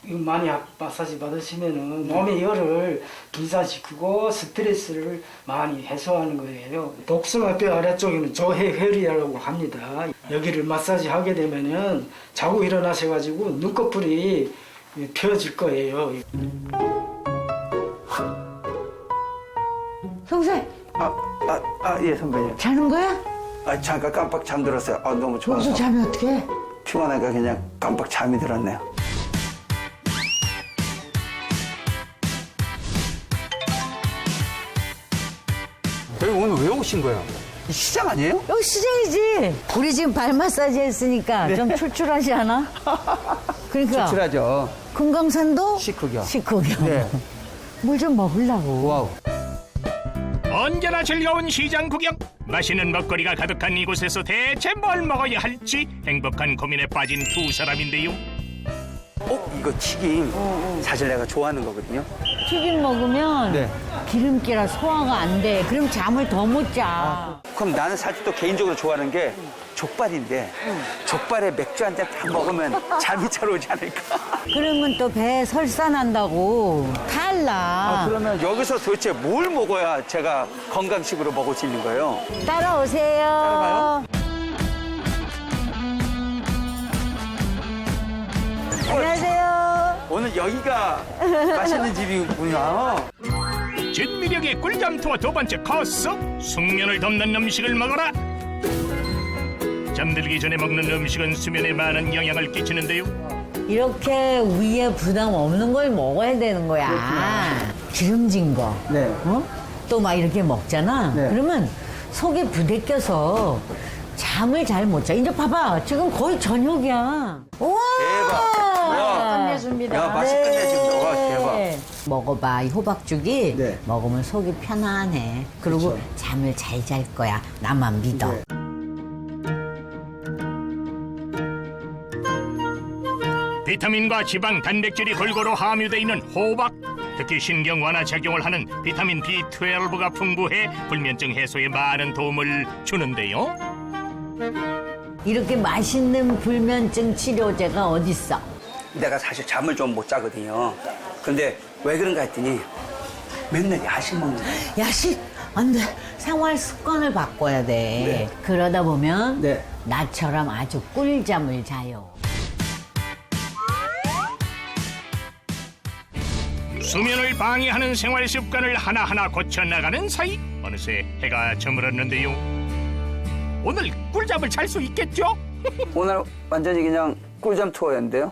많이 마사지 받으시면은 몸의 열을 분산시키고 스트레스를 많이 해소하는 거예요. 독성화뼈 아래쪽에는 조해혈이라고 합니다. 여기를 마사지 하게 되면은 자고 일어나셔가지고 눈꺼풀이 펴질 거예요. 성세 예, 선배님. 자는 거야? 잠깐 깜빡 잠들었어요. 너무 좋아서. 여기서 자면 어떡해? 피곤하니까 그냥 깜빡 잠이 들었네요. 여기 오늘 왜 오신 거예요? 시장 아니에요? 여기 시장이지. 우리 지금 발 마사지 했으니까 좀 출출하지 않아? 그러니까 출출하죠. 금강산도 식후경. 식후경. 네. 물 좀 먹으려고. 와우. 언제나 즐거운 시장 구경. 맛있는 먹거리가 가득한 이곳에서 대체 뭘 먹어야 할지 행복한 고민에 빠진 두 사람인데요. 이거 튀김. 사실 내가 좋아하는 거거든요. 튀김 먹으면 네. 기름기라 소화가 안 돼. 그럼 잠을 더 못 자. 그럼 나는 사실 또 개인적으로 좋아하는 게 족발인데 족발에 맥주 한 잔 딱 먹으면 잠이 잘 오지 않을까. 그러면 또 배 설산한다고. 달라. 그러면 여기서 도대체 뭘 먹어야 제가 건강식으로 먹을 수 있는 거예요? 따라오세요. 따라가요? 안녕하세요. 오늘 여기가 맛있는 집이군요. 진미령의 꿀잠 투어 두 번째 코스. 숙면을 돕는 음식을 먹어라. 잠들기 전에 먹는 음식은 수면에 많은 영향을 끼치는데요. 이렇게 위에 부담 없는 걸 먹어야 되는 거야. 기름진 거. 네. 또 막 이렇게 먹잖아. 네. 그러면 속에 부대껴서 잠을 잘 못 자. 이제 봐봐. 지금 거의 저녁이야. 우와! 대박. 끝내줍니다. 야, 맛이 끝내줍니다. 와, 대박. 먹어봐. 이 호박죽이 네. 먹으면 속이 편안해. 그리고 그쵸. 잠을 잘 잘 거야. 나만 믿어. 네. 비타민과 지방, 단백질이 골고루 함유되어 있는 호박. 특히 신경 완화 작용을 하는 비타민 B12가 풍부해 불면증 해소에 많은 도움을 주는데요. 이렇게 맛있는 불면증 치료제가 어딨어? 내가 사실 잠을 좀 못 자거든요. 근데 왜 그런가 했더니 맨날 야식 먹는 거예요. 야식 안 돼. 생활 습관을 바꿔야 돼. 그러다 보면 네. 나처럼 아주 꿀잠을 자요. 수면을 방해하는 생활 습관을 하나하나 고쳐나가는 사이 어느새 해가 저물었는데요. 오늘 꿀잠을 잘 수 있겠죠? 오늘 완전히 그냥 꿀잠 투어였는데요.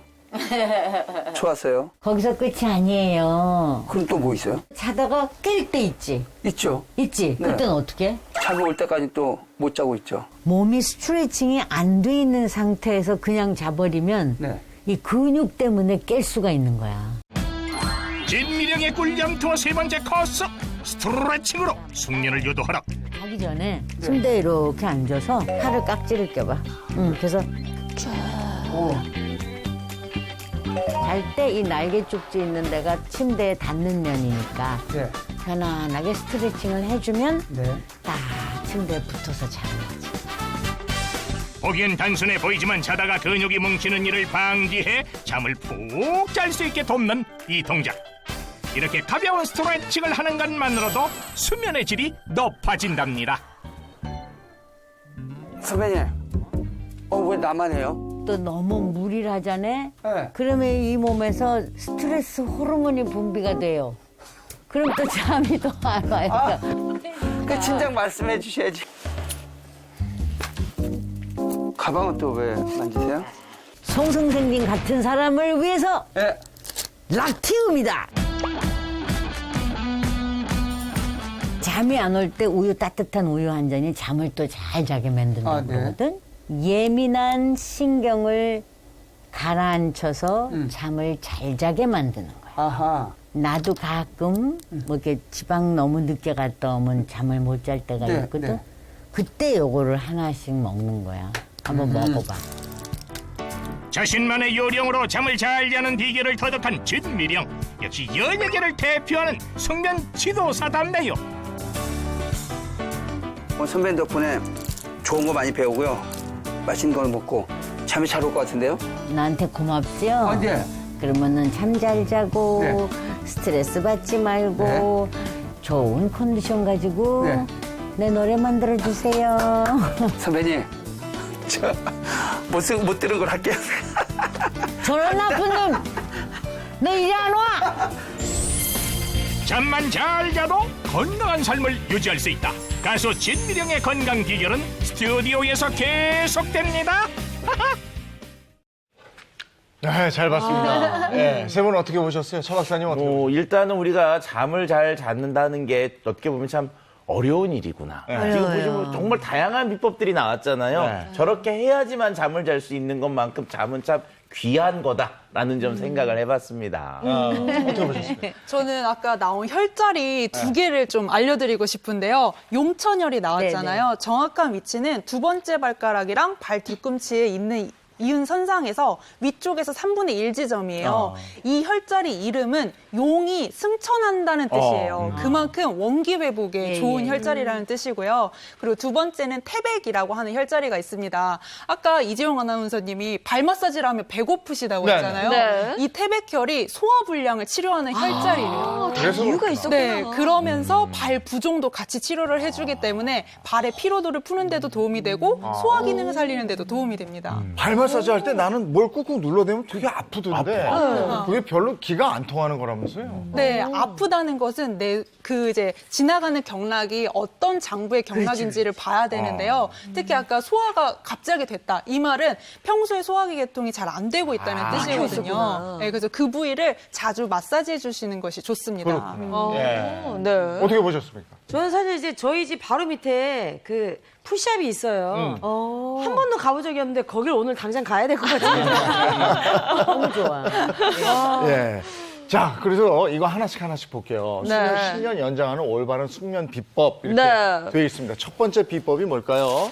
좋았어요. 거기서 끝이 아니에요. 그럼 또 뭐 있어요? 자다가 깰 때 있지. 있죠. 있지. 네. 그때는 어떻게? 잠이 올 때까지 또 못 자고 있죠. 몸이 스트레칭이 안 돼 있는 상태에서 그냥 자버리면 네. 이 근육 때문에 깰 수가 있는 거야. 진미령의 꿀잠 투어 세 번째 코스 스트레칭으로 숙면을 유도하라. 자기 전에 침대에 이렇게 앉아서 팔을 깍지를 껴봐. 그래서 잘 때 이 날개 쪽지 있는 데가 침대에 닿는 면이니까 네. 편안하게 스트레칭을 해주면 네. 딱 침대에 붙어서 자는 거지. 보기엔 단순해 보이지만 자다가 근육이 뭉치는 일을 방지해 잠을 푹 잘 수 있게 돕는 이 동작. 이렇게 가벼운 스트레칭을 하는 것만으로도 수면의 질이 높아진답니다. 선배님, 왜 나만 해요? 또 너무 무리를 하잖아. 네. 그러면 이 몸에서 스트레스 호르몬이 분비가 돼요. 그럼 또 잠이 더 안 와요. 그 진작 말씀해 주셔야지. 가방은 또 왜 만지세요? 송승생님 같은 사람을 위해서 네. 락티움이다. 잠이 안 올 때 우유 따뜻한 우유 한 잔이 잠을 또 잘 자게 만든다고 네. 그러거든. 예민한 신경을 가라앉혀서 잠을 잘 자게 만드는 거야. 아하. 나도 가끔 뭐 이렇게 지방 너무 늦게 갔다 오면 잠을 못 잘 때가 네, 있거든. 네. 그때 요거를 하나씩 먹는 거야. 한번 먹어봐. 자신만의 요령으로 잠을 잘 자는 비결을 터득한 진미령. 역시 연예계를 대표하는 숙면 지도사답네요. 선배님 덕분에 좋은 거 많이 배우고요. 맛있는 걸 먹고 잠이 잘 올 것 같은데요? 나한테 고맙죠? 네. 그러면은 잠 잘 자고 네. 스트레스 받지 말고 좋은 컨디션 가지고 네. 내 노래 만들어 주세요. 선배님, 저 못 들은 걸 할게요. 저런 나쁜 놈, 너 이리 안 와? 잠만 잘 자도 건강한 삶을 유지할 수 있다. 가수 진미령의 건강 비결은 스튜디오에서 계속됩니다. 네, 잘 봤습니다. 네, 세 분 어떻게 보셨어요? 차 박사님 어떻게 보셨어요? 일단은 우리가 잠을 잘 잡는다는 게 어떻게 보면 참 어려운 일이구나. 지금 보시면 정말 다양한 비법들이 나왔잖아요. 네. 저렇게 해야지만 잠을 잘 수 있는 것만큼 잠은 참 귀한 거다라는 점 생각을 해봤습니다. 어떻게 보셨어요? 저는 아까 나온 혈자리 두 개를 좀 알려드리고 싶은데요. 용천혈이 나왔잖아요. 정확한 위치는 두 번째 발가락이랑 발 뒤꿈치에 있는 이윤선상에서 위쪽에서 3분의 1 지점이에요. 이 혈자리 이름은 용이 승천한다는 뜻이에요. 그만큼 원기 회복에 좋은 혈자리라는 뜻이고요. 그리고 두 번째는 태백이라고 하는 혈자리가 있습니다. 아까 이재용 아나운서님이 발 마사지를 하면 배고프시다고 했잖아요. 네. 이 태백혈이 소화불량을 치료하는 혈자리래요. 다 이유가 있었구나. 네, 그러면서 발 부종도 같이 치료를 해주기 때문에 발의 피로도를 푸는 데도 도움이 되고 소화 기능을 살리는 데도 도움이 됩니다. 발 마사지 할 때 나는 뭘 꾹꾹 눌러대면 되게 아프던데 그게 별로 기가 안 통하는 거라면서요? 네, 아프다는 것은 이제 지나가는 경락이 어떤 장부의 경락인지를 봐야 되는데요. 특히 아까 소화가 갑자기 됐다. 이 말은 평소에 소화기 계통이 잘 안 되고 있다는 뜻이거든요. 네, 그래서 그 부위를 자주 마사지해 주시는 것이 좋습니다. 네. 어떻게 보셨습니까? 저는 사실 이제 저희 집 바로 밑에 그 푸시업이 있어요. 한 번도 가본 적이 없는데 거길 오늘 당장 가야 될 것 같아요. 너무 좋아. 예. 자, 그래서 이거 하나씩 볼게요. 네. 수면 10년 연장하는 올바른 숙면 비법 이렇게 네. 되어 있습니다. 첫 번째 비법이 뭘까요?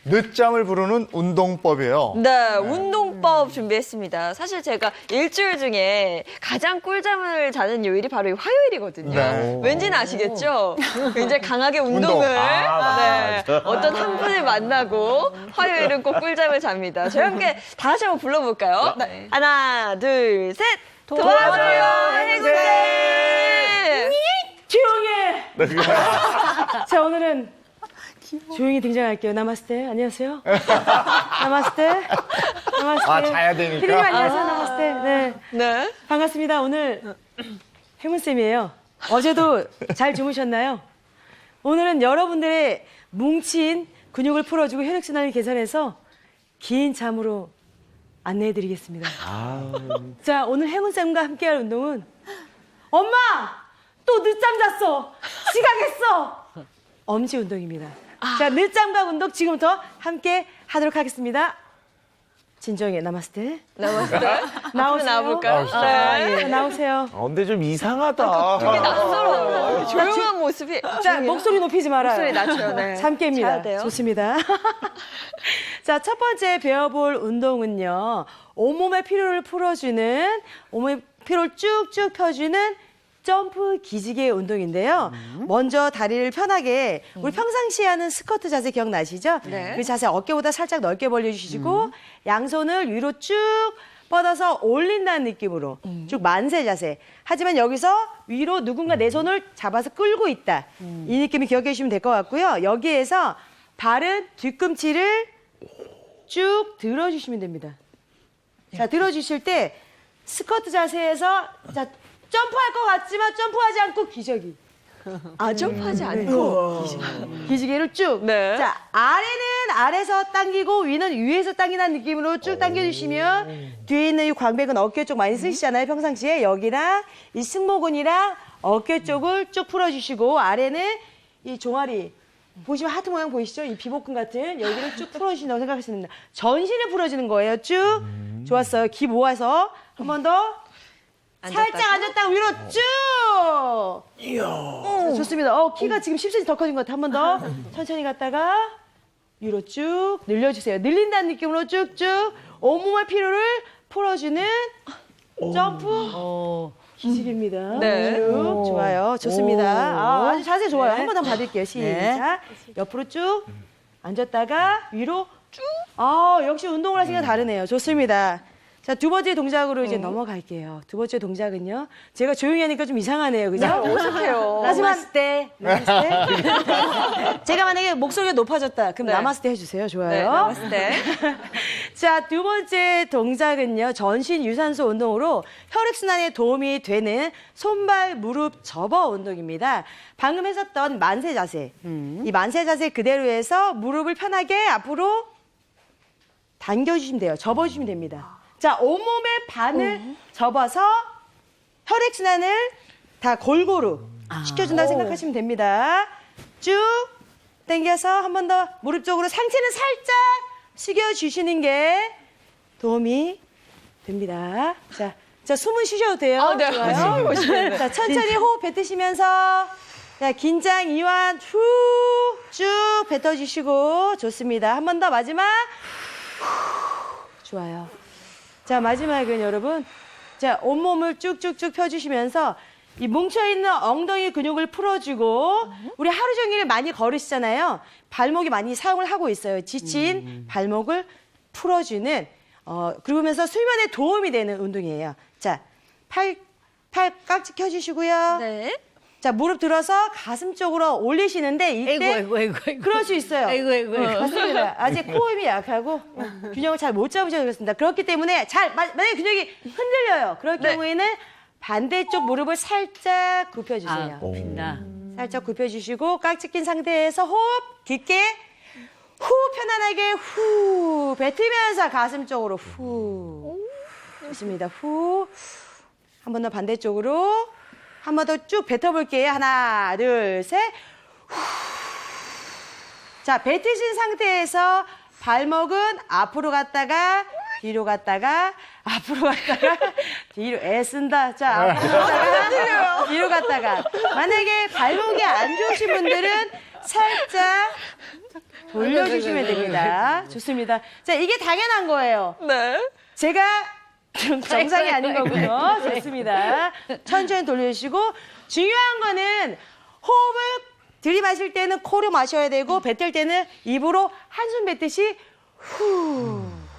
늦잠을 부르는 운동법이에요. 네, 운동법 준비했습니다. 사실 제가 일주일 중에 가장 꿀잠을 자는 요일이 바로 이 화요일이거든요. 네. 왠지는 아시겠죠? 굉장히 강하게 운동을 운동. 네, 어떤 한 분을 만나고 화요일은 꼭 꿀잠을 잡니다. 저희 함께 다 같이 한번 불러볼까요? 네. 하나, 둘, 셋! 도와줘요, 해군쌤! 자, 오늘은 조용히 등장할게요. 나마스테. 안녕하세요. 나마스테. 나마스테. 아, 자야 되니까. 피디님 안녕하세요. 나마스테. 네. 네. 반갑습니다. 오늘 행운쌤이에요. 어제도 잘 주무셨나요? 오늘은 여러분들의 뭉친 근육을 풀어주고 혈액순환을 개선해서 긴 잠으로 안내해드리겠습니다. 자, 오늘 행운쌤과 함께할 운동은 엄마! 또 늦잠 잤어! 지각했어! 엄지 운동입니다. 자, 늦잠각 운동 지금부터 함께 하도록 하겠습니다. 진정해, 나마스테. 나마스테. 나오세요. 나와볼까요? 네. 자, 나오세요. 근데 좀 이상하다. 되게 낯설어요. 조용한 모습이. 자, 목소리 높이지 말아요. 목소리 낮춰요. 네. 자야 잠깨입니다. 돼요. 좋습니다. 자, 첫 번째 배워볼 운동은요. 온몸의 피로를 풀어주는, 온몸의 피로를 쭉쭉 펴주는 점프 기지개 운동인데요. 먼저 다리를 편하게, 우리 평상시에 하는 스쿼트 자세 기억나시죠? 네. 그 자세 어깨보다 살짝 넓게 벌려주시고, 양손을 위로 쭉 뻗어서 올린다는 느낌으로 쭉 만세 자세. 하지만 여기서 위로 누군가 내 손을 잡아서 끌고 있다. 이 느낌을 기억해 주시면 될 것 같고요. 여기에서 발은 뒤꿈치를 쭉 들어주시면 됩니다. 자, 들어주실 때 스쿼트 자세에서 자, 점프할 것 같지만 점프하지 않고 기저귀. 아, 점프하지 않고. 기지개를 쭉. 네. 자, 아래는 아래서 당기고 위는 위에서 당기는 느낌으로 쭉 당겨주시면 뒤에 있는 이 광배근 어깨 쪽 많이 쓰시잖아요. 평상시에 여기랑 이 승모근이랑 어깨 쪽을 쭉 풀어주시고 아래는 이 종아리. 보시면 하트 모양 보이시죠? 이 비복근 같은 여기를 쭉 풀어주신다고 생각하시면 됩니다. 전신을 풀어주는 거예요. 쭉. 좋았어요. 기 모아서 한 번 더. 살짝 앉았다가 위로 쭉! 자, 좋습니다. 키가 지금 10cm 더 커진 것 같아요. 한 번 더. 천천히 갔다가 위로 쭉 늘려주세요. 늘린다는 느낌으로 쭉쭉 온몸의 피로를 풀어주는 점프 기지개입니다. 네. 쭉. 좋아요. 좋습니다. 아주 자세 좋아요. 한 번 더 받을게요. 시작. 옆으로 쭉 앉았다가 위로 쭉. 역시 운동을 하시니까 다르네요. 좋습니다. 자, 두 번째 동작으로 이제 넘어갈게요. 두 번째 동작은요. 제가 조용히 하니까 좀 이상하네요. 그죠? 어색해요. 나마스테. 제가 만약에 목소리가 높아졌다. 그럼 네. 나마스테 해주세요. 좋아요. 네, 나마스테. 자, 두 번째 동작은요. 전신 유산소 운동으로 혈액순환에 도움이 되는 손발, 무릎, 접어 운동입니다. 방금 했었던 만세 자세. 이 만세 자세 그대로 해서 무릎을 편하게 앞으로 당겨주시면 돼요. 접어주시면 됩니다. 자, 온몸의 반을 접어서 혈액순환을 다 골고루 시켜준다고 생각하시면 됩니다. 쭉 당겨서 한 번 더 무릎 쪽으로 상체는 살짝 숙여주시는 게 도움이 됩니다. 자, 숨은 쉬셔도 돼요. 네. 좋아요. 자, 천천히 호흡 뱉으시면서 자, 긴장 이완 후 쭉 뱉어주시고 좋습니다. 한 번 더 마지막 좋아요. 자, 마지막은 여러분, 자, 온몸을 쭉쭉쭉 펴주시면서 이 뭉쳐있는 엉덩이 근육을 풀어주고 우리 하루 종일 많이 걸으시잖아요. 발목이 많이 사용을 하고 있어요. 지친 발목을 풀어주는 그러면서 수면에 도움이 되는 운동이에요. 자, 팔 깍지 켜주시고요. 네. 자, 무릎 들어서 가슴 쪽으로 올리시는데 이때 아이고. 그럴 수 있어요. 아이고. 맞습니다. 아직 호흡이 약하고 균형을 잘 못 잡으셔서 그렇습니다. 그렇기 때문에 만약에 균형이 흔들려요. 그럴 경우에는 반대쪽 무릎을 살짝 굽혀주세요. 굽힌다. 살짝 굽혀주시고 깍지 낀 상태에서 호흡 깊게 후 편안하게 후 뱉으면서 가슴 쪽으로 후 좋습니다. 후 한 번 더 반대쪽으로 한 번 더 쭉 뱉어볼게요. 하나, 둘, 셋. 후. 자, 뱉으신 상태에서 발목은 앞으로 갔다가 뒤로 갔다가 앞으로 갔다가 뒤로 애쓴다. 자, 앞으로 갔다가 뒤로 갔다가. 만약에 발목이 안 좋으신 분들은 살짝 돌려주시면 됩니다. 좋습니다. 자, 이게 당연한 거예요. 네. 제가 좀 정상이 아닌 거군요. 좋습니다. 천천히 돌려주시고 중요한 거는 호흡을 들이마실 때는 코로 마셔야 되고 뱉을 때는 입으로 한숨 뱉듯이 후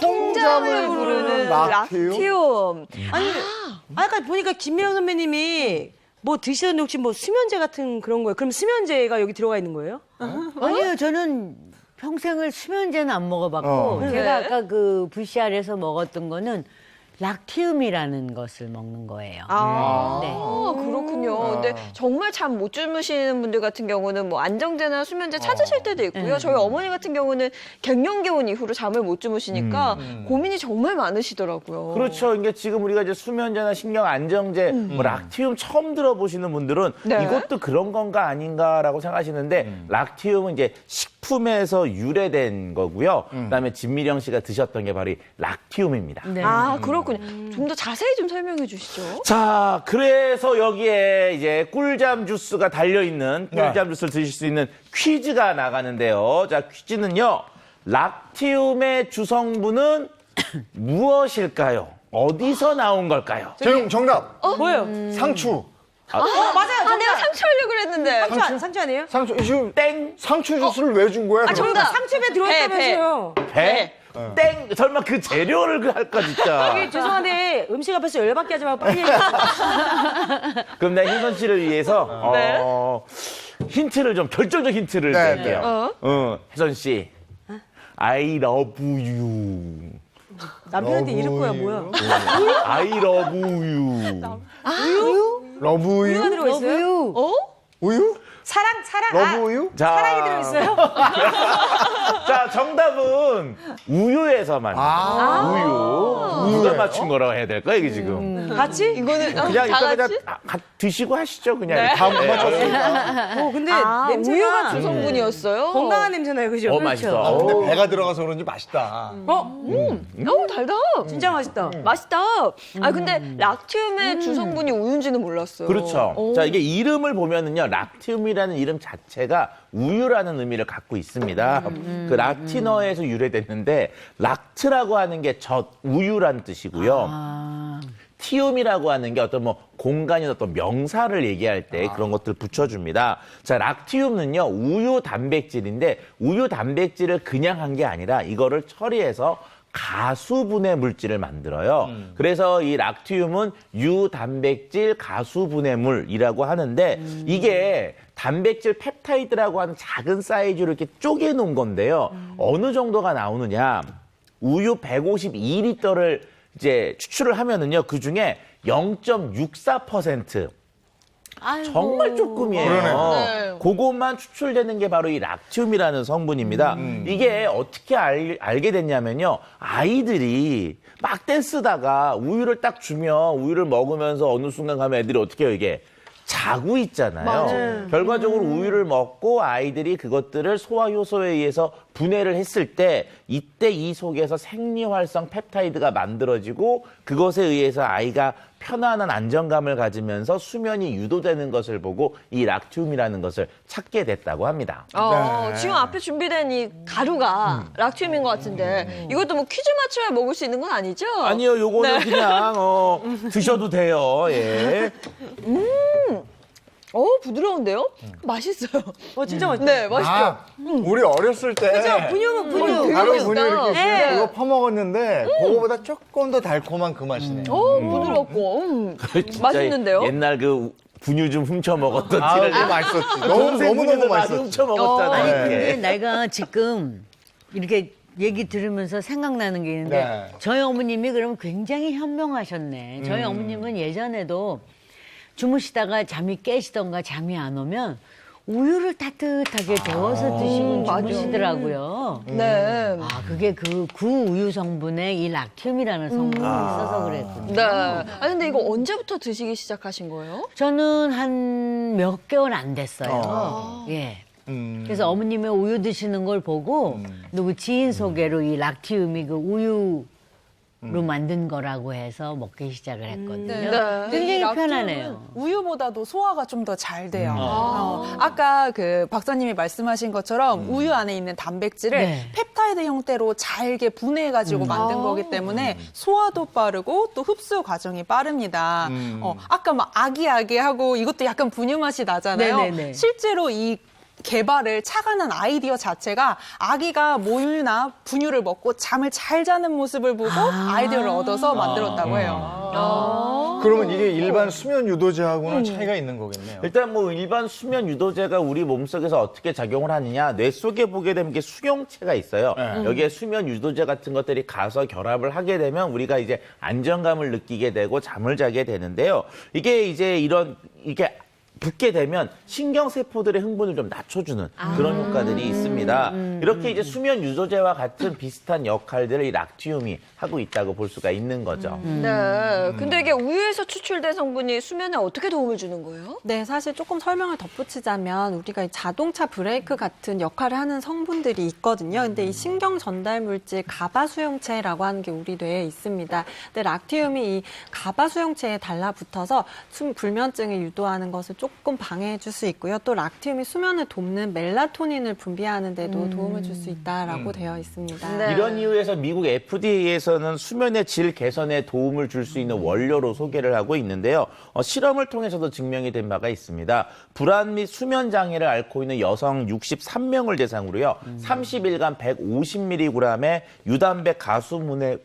통잠을 부르는 락티움. 아니, 아까 보니까 김미영 선배님이 뭐 드시는데 혹시 뭐 수면제 같은 그런 거예요? 그럼 수면제가 여기 들어가 있는 거예요? 아니요, 저는 평생을 수면제는 안 먹어봤고 제가 아까 그 VCR에서 먹었던 거는 락티움이라는 것을 먹는 거예요. 네. 그렇군요. 근데 정말 잠 못 주무시는 분들 같은 경우는 뭐 안정제나 수면제 찾으실 때도 있고요. 저희 어머니 같은 경우는 갱년기 온 이후로 잠을 못 주무시니까 고민이 정말 많으시더라고요. 그렇죠. 그러니까 지금 우리가 이제 수면제나 신경 안정제, 뭐 락티움 처음 들어보시는 분들은 네. 이것도 그런 건가 아닌가라고 생각하시는데 락티움은 이제 식품에서 유래된 거고요. 그다음에 진미령 씨가 드셨던 게 바로 이 락티움입니다. 네. 그렇군요. 좀 더 자세히 좀 설명해 주시죠. 자, 그래서 여기에 이제 꿀잠 주스가 달려있는 꿀잠 주스를 드실 수 있는 퀴즈가 나가는데요. 자, 퀴즈는요. 락티움의 주성분은 무엇일까요? 어디서 나온 걸까요? 정답. 뭐예요? 상추. 맞아요. 내가 상추하려고 그랬는데. 상추 아니에요? 상추. 지금 땡! 상추 주스를 왜 준 거야? 그럼? 정답. 상추에 들어있다면서요. 배? 땡! 설마 그 재료를 할까, 진짜. 죄송한데 음식 앞에서 열받게 하지 말고 빨리 얘기해. 그럼 내가 흰선 씨를 위해서 힌트를 좀 결정적 힌트를 네, 낼게요. 혜선 씨, I love you. 남편한테 이럴 거야 뭐야? I love you. 러브우유? 우유가 들어있어요? 우유? 사랑. 러브우유? 자, 사랑이 들어있어요? 자, 정답은 우유에서만. 우유. 누가 맞춘 거라고 해야 될까, 이게 지금? 같이? 이거는 그냥 다 일단 같이? 그냥 드시고 하시죠, 그냥. 네. 다 못 맞췄으니까. 근데 우유가 냄새가 주성분이었어요. 건강한 냄새 나요, 그죠? 맛있어. 근데 배가 들어가서 그런지 맛있다. 달다. 진짜 맛있다. 맛있다. 근데 락티움의 주성분이 우유인지는 몰랐어요. 그렇죠. 자, 이게 이름을 보면은요, 락티움이라는 이름 자체가 우유라는 의미를 갖고 있습니다. 그 락티너에서 유래됐는데, 락트라고 하는 게 젖, 우유라는 뜻이고요. 티움이라고 하는 게 어떤 뭐 공간이나 어떤 명사를 얘기할 때 그런 것들을 붙여줍니다. 자, 락티움은요, 우유 단백질인데, 우유 단백질을 그냥 한 게 아니라 이거를 처리해서 가수분해 물질을 만들어요. 그래서 이 락티움은 유단백질 가수분해물이라고 하는데 이게 단백질 펩타이드라고 하는 작은 사이즈로 이렇게 쪼개놓은 건데요. 어느 정도가 나오느냐. 우유 152리터를 이제 추출을 하면은요. 그 중에 0.64%. 정말 조금이에요. 네. 그것만 추출되는 게 바로 이 락티움이라는 성분입니다. 이게 어떻게 알게 됐냐면요. 아이들이 막 댄스다가 우유를 딱 주면 우유를 먹으면서 어느 순간 가면 애들이 어떻게 해요, 이게? 자고 있잖아요. 결과적으로 우유를 먹고 아이들이 그것들을 소화효소에 의해서 분해를 했을 때 이때 이 속에서 생리활성 펩타이드가 만들어지고 그것에 의해서 아이가 편안한 안정감을 가지면서 수면이 유도되는 것을 보고 이 락티움이라는 것을 찾게 됐다고 합니다. 지금 앞에 준비된 이 가루가 락티움인 것 같은데 이것도 뭐 퀴즈 맞춰야 먹을 수 있는 건 아니죠? 아니요, 요거는 그냥 드셔도 돼요. 예. 부드러운데요? 맛있어요. 진짜 맛있다. 네, 맛있죠? 우리 어렸을 때 분유. 가루 분유 이렇게 네. 있으면 그거 퍼먹었는데 그거보다 조금 더 달콤한 그 맛이네. 부드럽고 진짜 맛있는데요? 옛날 그 분유 좀 훔쳐 먹었던 너무 맛있었지. 너무너무 맛있었지. 훔쳐 먹었잖아요. 아니 이렇게. 근데 내가 지금 이렇게 얘기 들으면서 생각나는 게 있는데 네. 저희 어머님이 그러면 굉장히 현명하셨네. 저희 어머님은 예전에도 주무시다가 잠이 깨시던가 잠이 안 오면 우유를 따뜻하게 데워서 드시고 주무시더라고요. 네. 그게 그 우유 성분에 이 락티움이라는 성분이 있어서 그랬군요. 네. 근데 이거 언제부터 드시기 시작하신 거예요? 저는 한 몇 개월 안 됐어요. 예. 그래서 어머님의 우유 드시는 걸 보고 누구 지인 소개로 이 락티움이 그 우유로 만든 거라고 해서 먹기 시작을 했거든요. 네. 이 굉장히 락티움은 편하네요. 우유보다도 소화가 좀 더 잘 돼요. 아까 그 박사님이 말씀하신 것처럼 우유 안에 있는 단백질을 네. 펩타이드 형태로 잘게 분해해가지고 만든 거기 때문에 소화도 빠르고 또 흡수 과정이 빠릅니다. 아까 막 아기아기하고 이것도 약간 분유 맛이 나잖아요. 네네네. 실제로 이 개발을 착안한 아이디어 자체가 아기가 모유나 분유를 먹고 잠을 잘 자는 모습을 보고 아이디어를 얻어서 만들었다고 해요. 그러면 이게 일반 수면 유도제하고는 차이가 있는 거겠네요. 일단 뭐 일반 수면 유도제가 우리 몸속에서 어떻게 작용을 하느냐, 뇌 속에 보게 되면 게 수용체가 있어요. 여기에 수면 유도제 같은 것들이 가서 결합을 하게 되면 우리가 이제 안정감을 느끼게 되고 잠을 자게 되는데요. 이게 이제 이게 붓게 되면 신경세포들의 흥분을 좀 낮춰주는 그런 효과들이 있습니다. 이렇게 이제 수면 유도제와 같은 비슷한 역할들을 이 락티움이 하고 있다고 볼 수가 있는 거죠. 네. 근데 이게 우유에서 추출된 성분이 수면에 어떻게 도움을 주는 거예요? 네, 사실 조금 설명을 덧붙이자면 우리가 이 자동차 브레이크 같은 역할을 하는 성분들이 있거든요. 근데 이 신경 전달 물질 가바 수용체라고 하는 게 우리 뇌에 있습니다. 근데 락티움이 이 가바 수용체에 달라붙어서 불면증을 유도하는 것을 조금 방해해 줄 수 있고요. 또 락티움이 수면을 돕는 멜라토닌을 분비하는 데도 도움을 줄 수 있다라고 되어 있습니다. 네. 이런 이유에서 미국 FDA에서는 수면의 질 개선에 도움을 줄 수 있는 원료로 소개를 하고 있는데요. 실험을 통해서도 증명이 된 바가 있습니다. 불안 및 수면 장애를 앓고 있는 여성 63명을 대상으로요. 30일간 150mg의 유단백 가수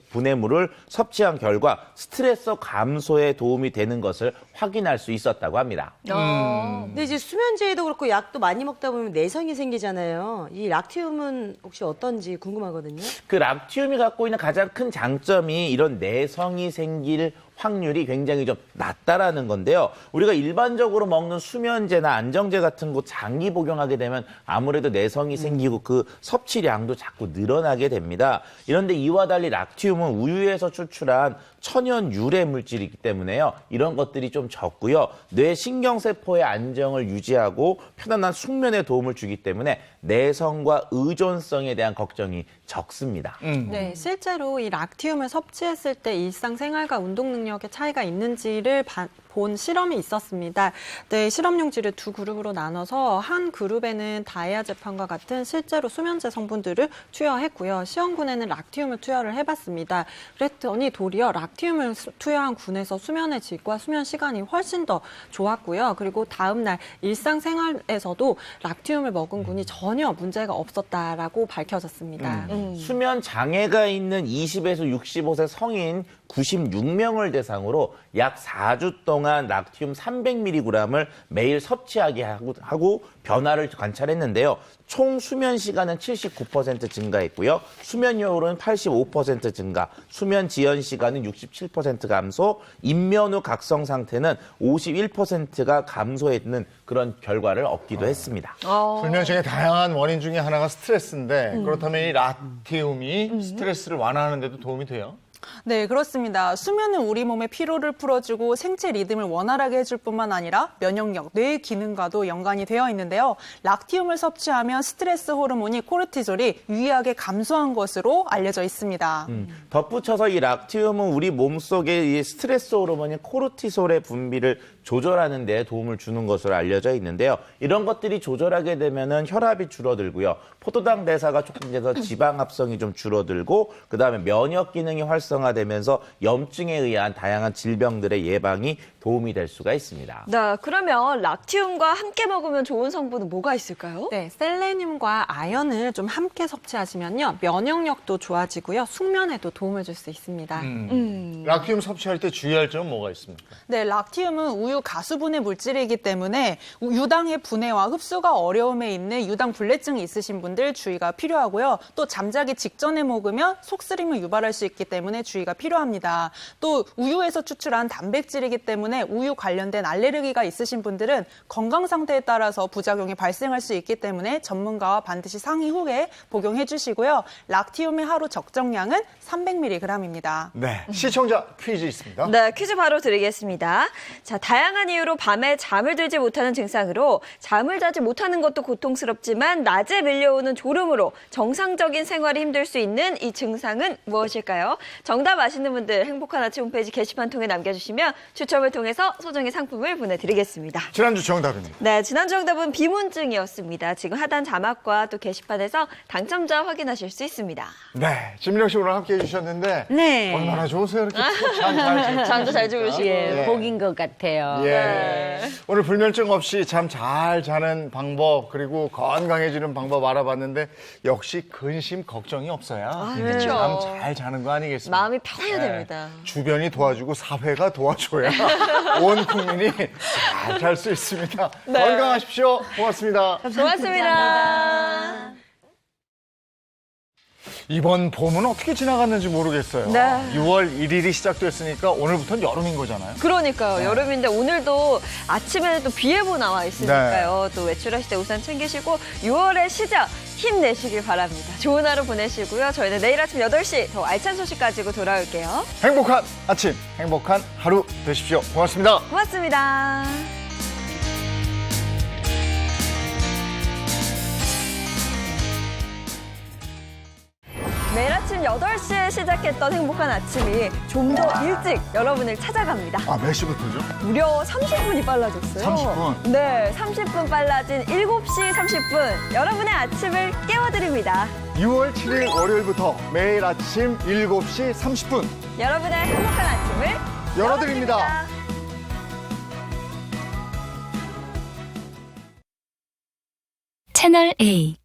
분해물을 섭취한 결과 스트레스 감소에 도움이 되는 것을 확인할 수 있었다고 합니다. 근데 이제 수면제도 그렇고 약도 많이 먹다 보면 내성이 생기잖아요. 이 락티움은 혹시 어떤지 궁금하거든요. 그 락티움이 갖고 있는 가장 큰 장점이 이런 내성이 생길 확률이 굉장히 좀 낮다라는 건데요. 우리가 일반적으로 먹는 수면제나 안정제 같은 거 장기 복용하게 되면 아무래도 내성이 생기고 그 섭취량도 자꾸 늘어나게 됩니다. 이런데 이와 달리 락티움은 우유에서 추출한 천연 유래 물질이기 때문에요. 이런 것들이 좀 적고요. 뇌 신경세포의 안정을 유지하고 편안한 숙면에 도움을 주기 때문에 내성과 의존성에 대한 걱정이 적습니다. 네, 실제로 이 락티움을 섭취했을 때 일상생활과 운동 능력에 차이가 있는지를 본 실험이 있었습니다. 네, 실험용지를 두 그룹으로 나눠서 한 그룹에는 다이아제판과 같은 실제로 수면제 성분들을 투여했고요. 시험군에는 락티움을 투여를 해봤습니다. 그랬더니 도리어 락티움을 투여한 군에서 수면의 질과 수면 시간이 훨씬 더 좋았고요. 그리고 다음 날 일상생활에서도 락티움을 먹은 군이 전혀 문제가 없었다라고 밝혀졌습니다. 수면 장애가 있는 20에서 65세 성인 96명을 대상으로 약 4주 동안 락티움 300mg을 매일 섭취하게 하고 변화를 관찰했는데요. 총 수면 시간은 79% 증가했고요. 수면 여울은 85% 증가, 수면 지연 시간은 67% 감소, 입면 후 각성 상태는 51%가 감소했는 그런 결과를 얻기도 했습니다. 불면증의 다양한 원인 중에 하나가 스트레스인데 그렇다면 이 락티움이 스트레스를 완화하는 데도 도움이 돼요? 네, 그렇습니다. 수면은 우리 몸의 피로를 풀어주고 생체 리듬을 원활하게 해줄 뿐만 아니라 면역력, 뇌의 기능과도 연관이 되어 있는데요. 락티움을 섭취하면 스트레스 호르몬이 코르티졸이 유의하게 감소한 것으로 알려져 있습니다. 덧붙여서 이 락티움은 우리 몸속의 이 스트레스 호르몬인 코르티솔의 분비를 조절하는 데 도움을 주는 것으로 알려져 있는데요. 이런 것들이 조절하게 되면은 혈압이 줄어들고요. 포도당 대사가 촉진돼서 지방 합성이 좀 줄어들고 그다음에 면역 기능이 활성화되면서 염증에 의한 다양한 질병들의 예방이 도움이 될 수가 있습니다. 네, 그러면 락티움과 함께 먹으면 좋은 성분은 뭐가 있을까요? 네, 셀레늄과 아연을 좀 함께 섭취하시면요. 면역력도 좋아지고요. 숙면에도 도움을 줄 수 있습니다. 락티움 섭취할 때 주의할 점은 뭐가 있습니까? 네, 락티움은 우유 가수분해 물질이기 때문에 유당의 분해와 흡수가 어려움에 있는 유당 불내증이 있으신 분들 주의가 필요하고요. 또 잠자기 직전에 먹으면 속쓰림을 유발할 수 있기 때문에 주의가 필요합니다. 또 우유에서 추출한 단백질이기 때문에 우유 관련된 알레르기가 있으신 분들은 건강 상태에 따라서 부작용이 발생할 수 있기 때문에 전문가와 반드시 상의 후에 복용해 주시고요. 락티움의 하루 적정량은 300mg입니다. 네, 시청자 퀴즈 있습니다. 네, 퀴즈 바로 드리겠습니다. 자, 다양한 이유로 밤에 잠을 들지 못하는 증상으로 잠을 자지 못하는 것도 고통스럽지만 낮에 밀려오는 졸음으로 정상적인 생활이 힘들 수 있는 이 증상은 무엇일까요? 정답 아시는 분들 행복한 아침 홈페이지 게시판 통해 남겨주시면 추첨을 통해서 소정의 상품을 보내드리겠습니다. 지난주 정답입니다. 네, 지난주 정답은 비문증이었습니다. 지금 하단 자막과 또 게시판에서 당첨자 확인하실 수 있습니다. 네, 진미령 씨 오늘 함께 해주셨는데 네. 얼마나 좋으세요? 이렇게 잠도 잠도 잘 주무시고. 예, 복인 것 같아요. 거예요. 예. 오늘 불면증 없이 잠 잘 자는 방법 그리고 건강해지는 방법 알아봤는데 역시 근심 걱정이 없어야 그렇죠. 잠 잘 자는 거 아니겠습니까? 마음이 편해야 됩니다. 주변이 도와주고 사회가 도와줘야 온 국민이 잘 잘 수 있습니다. 건강하십시오. 고맙습니다. 고맙습니다. 이번 봄은 어떻게 지나갔는지 모르겠어요. 네. 6월 1일이 시작됐으니까 오늘부터는 여름인 거잖아요. 그러니까요. 여름인데 오늘도 아침에는 또 비 예보 나와 있으니까요. 또 외출하실 때 우산 챙기시고 6월의 시작 힘내시길 바랍니다. 좋은 하루 보내시고요. 저희는 내일 아침 8시 더 알찬 소식 가지고 돌아올게요. 행복한 아침, 행복한 하루 되십시오. 고맙습니다. 고맙습니다. 매일 아침 8시에 시작했던 행복한 아침이 좀 더 일찍 여러분을 찾아갑니다. 아, 몇 시부터죠? 무려 30분이 빨라졌어요. 30분? 네, 30분 빨라진 7시 30분. 여러분의 아침을 깨워드립니다. 6월 7일 월요일부터 매일 아침 7시 30분 여러분의 행복한 아침을 열어드립니다. 채널 A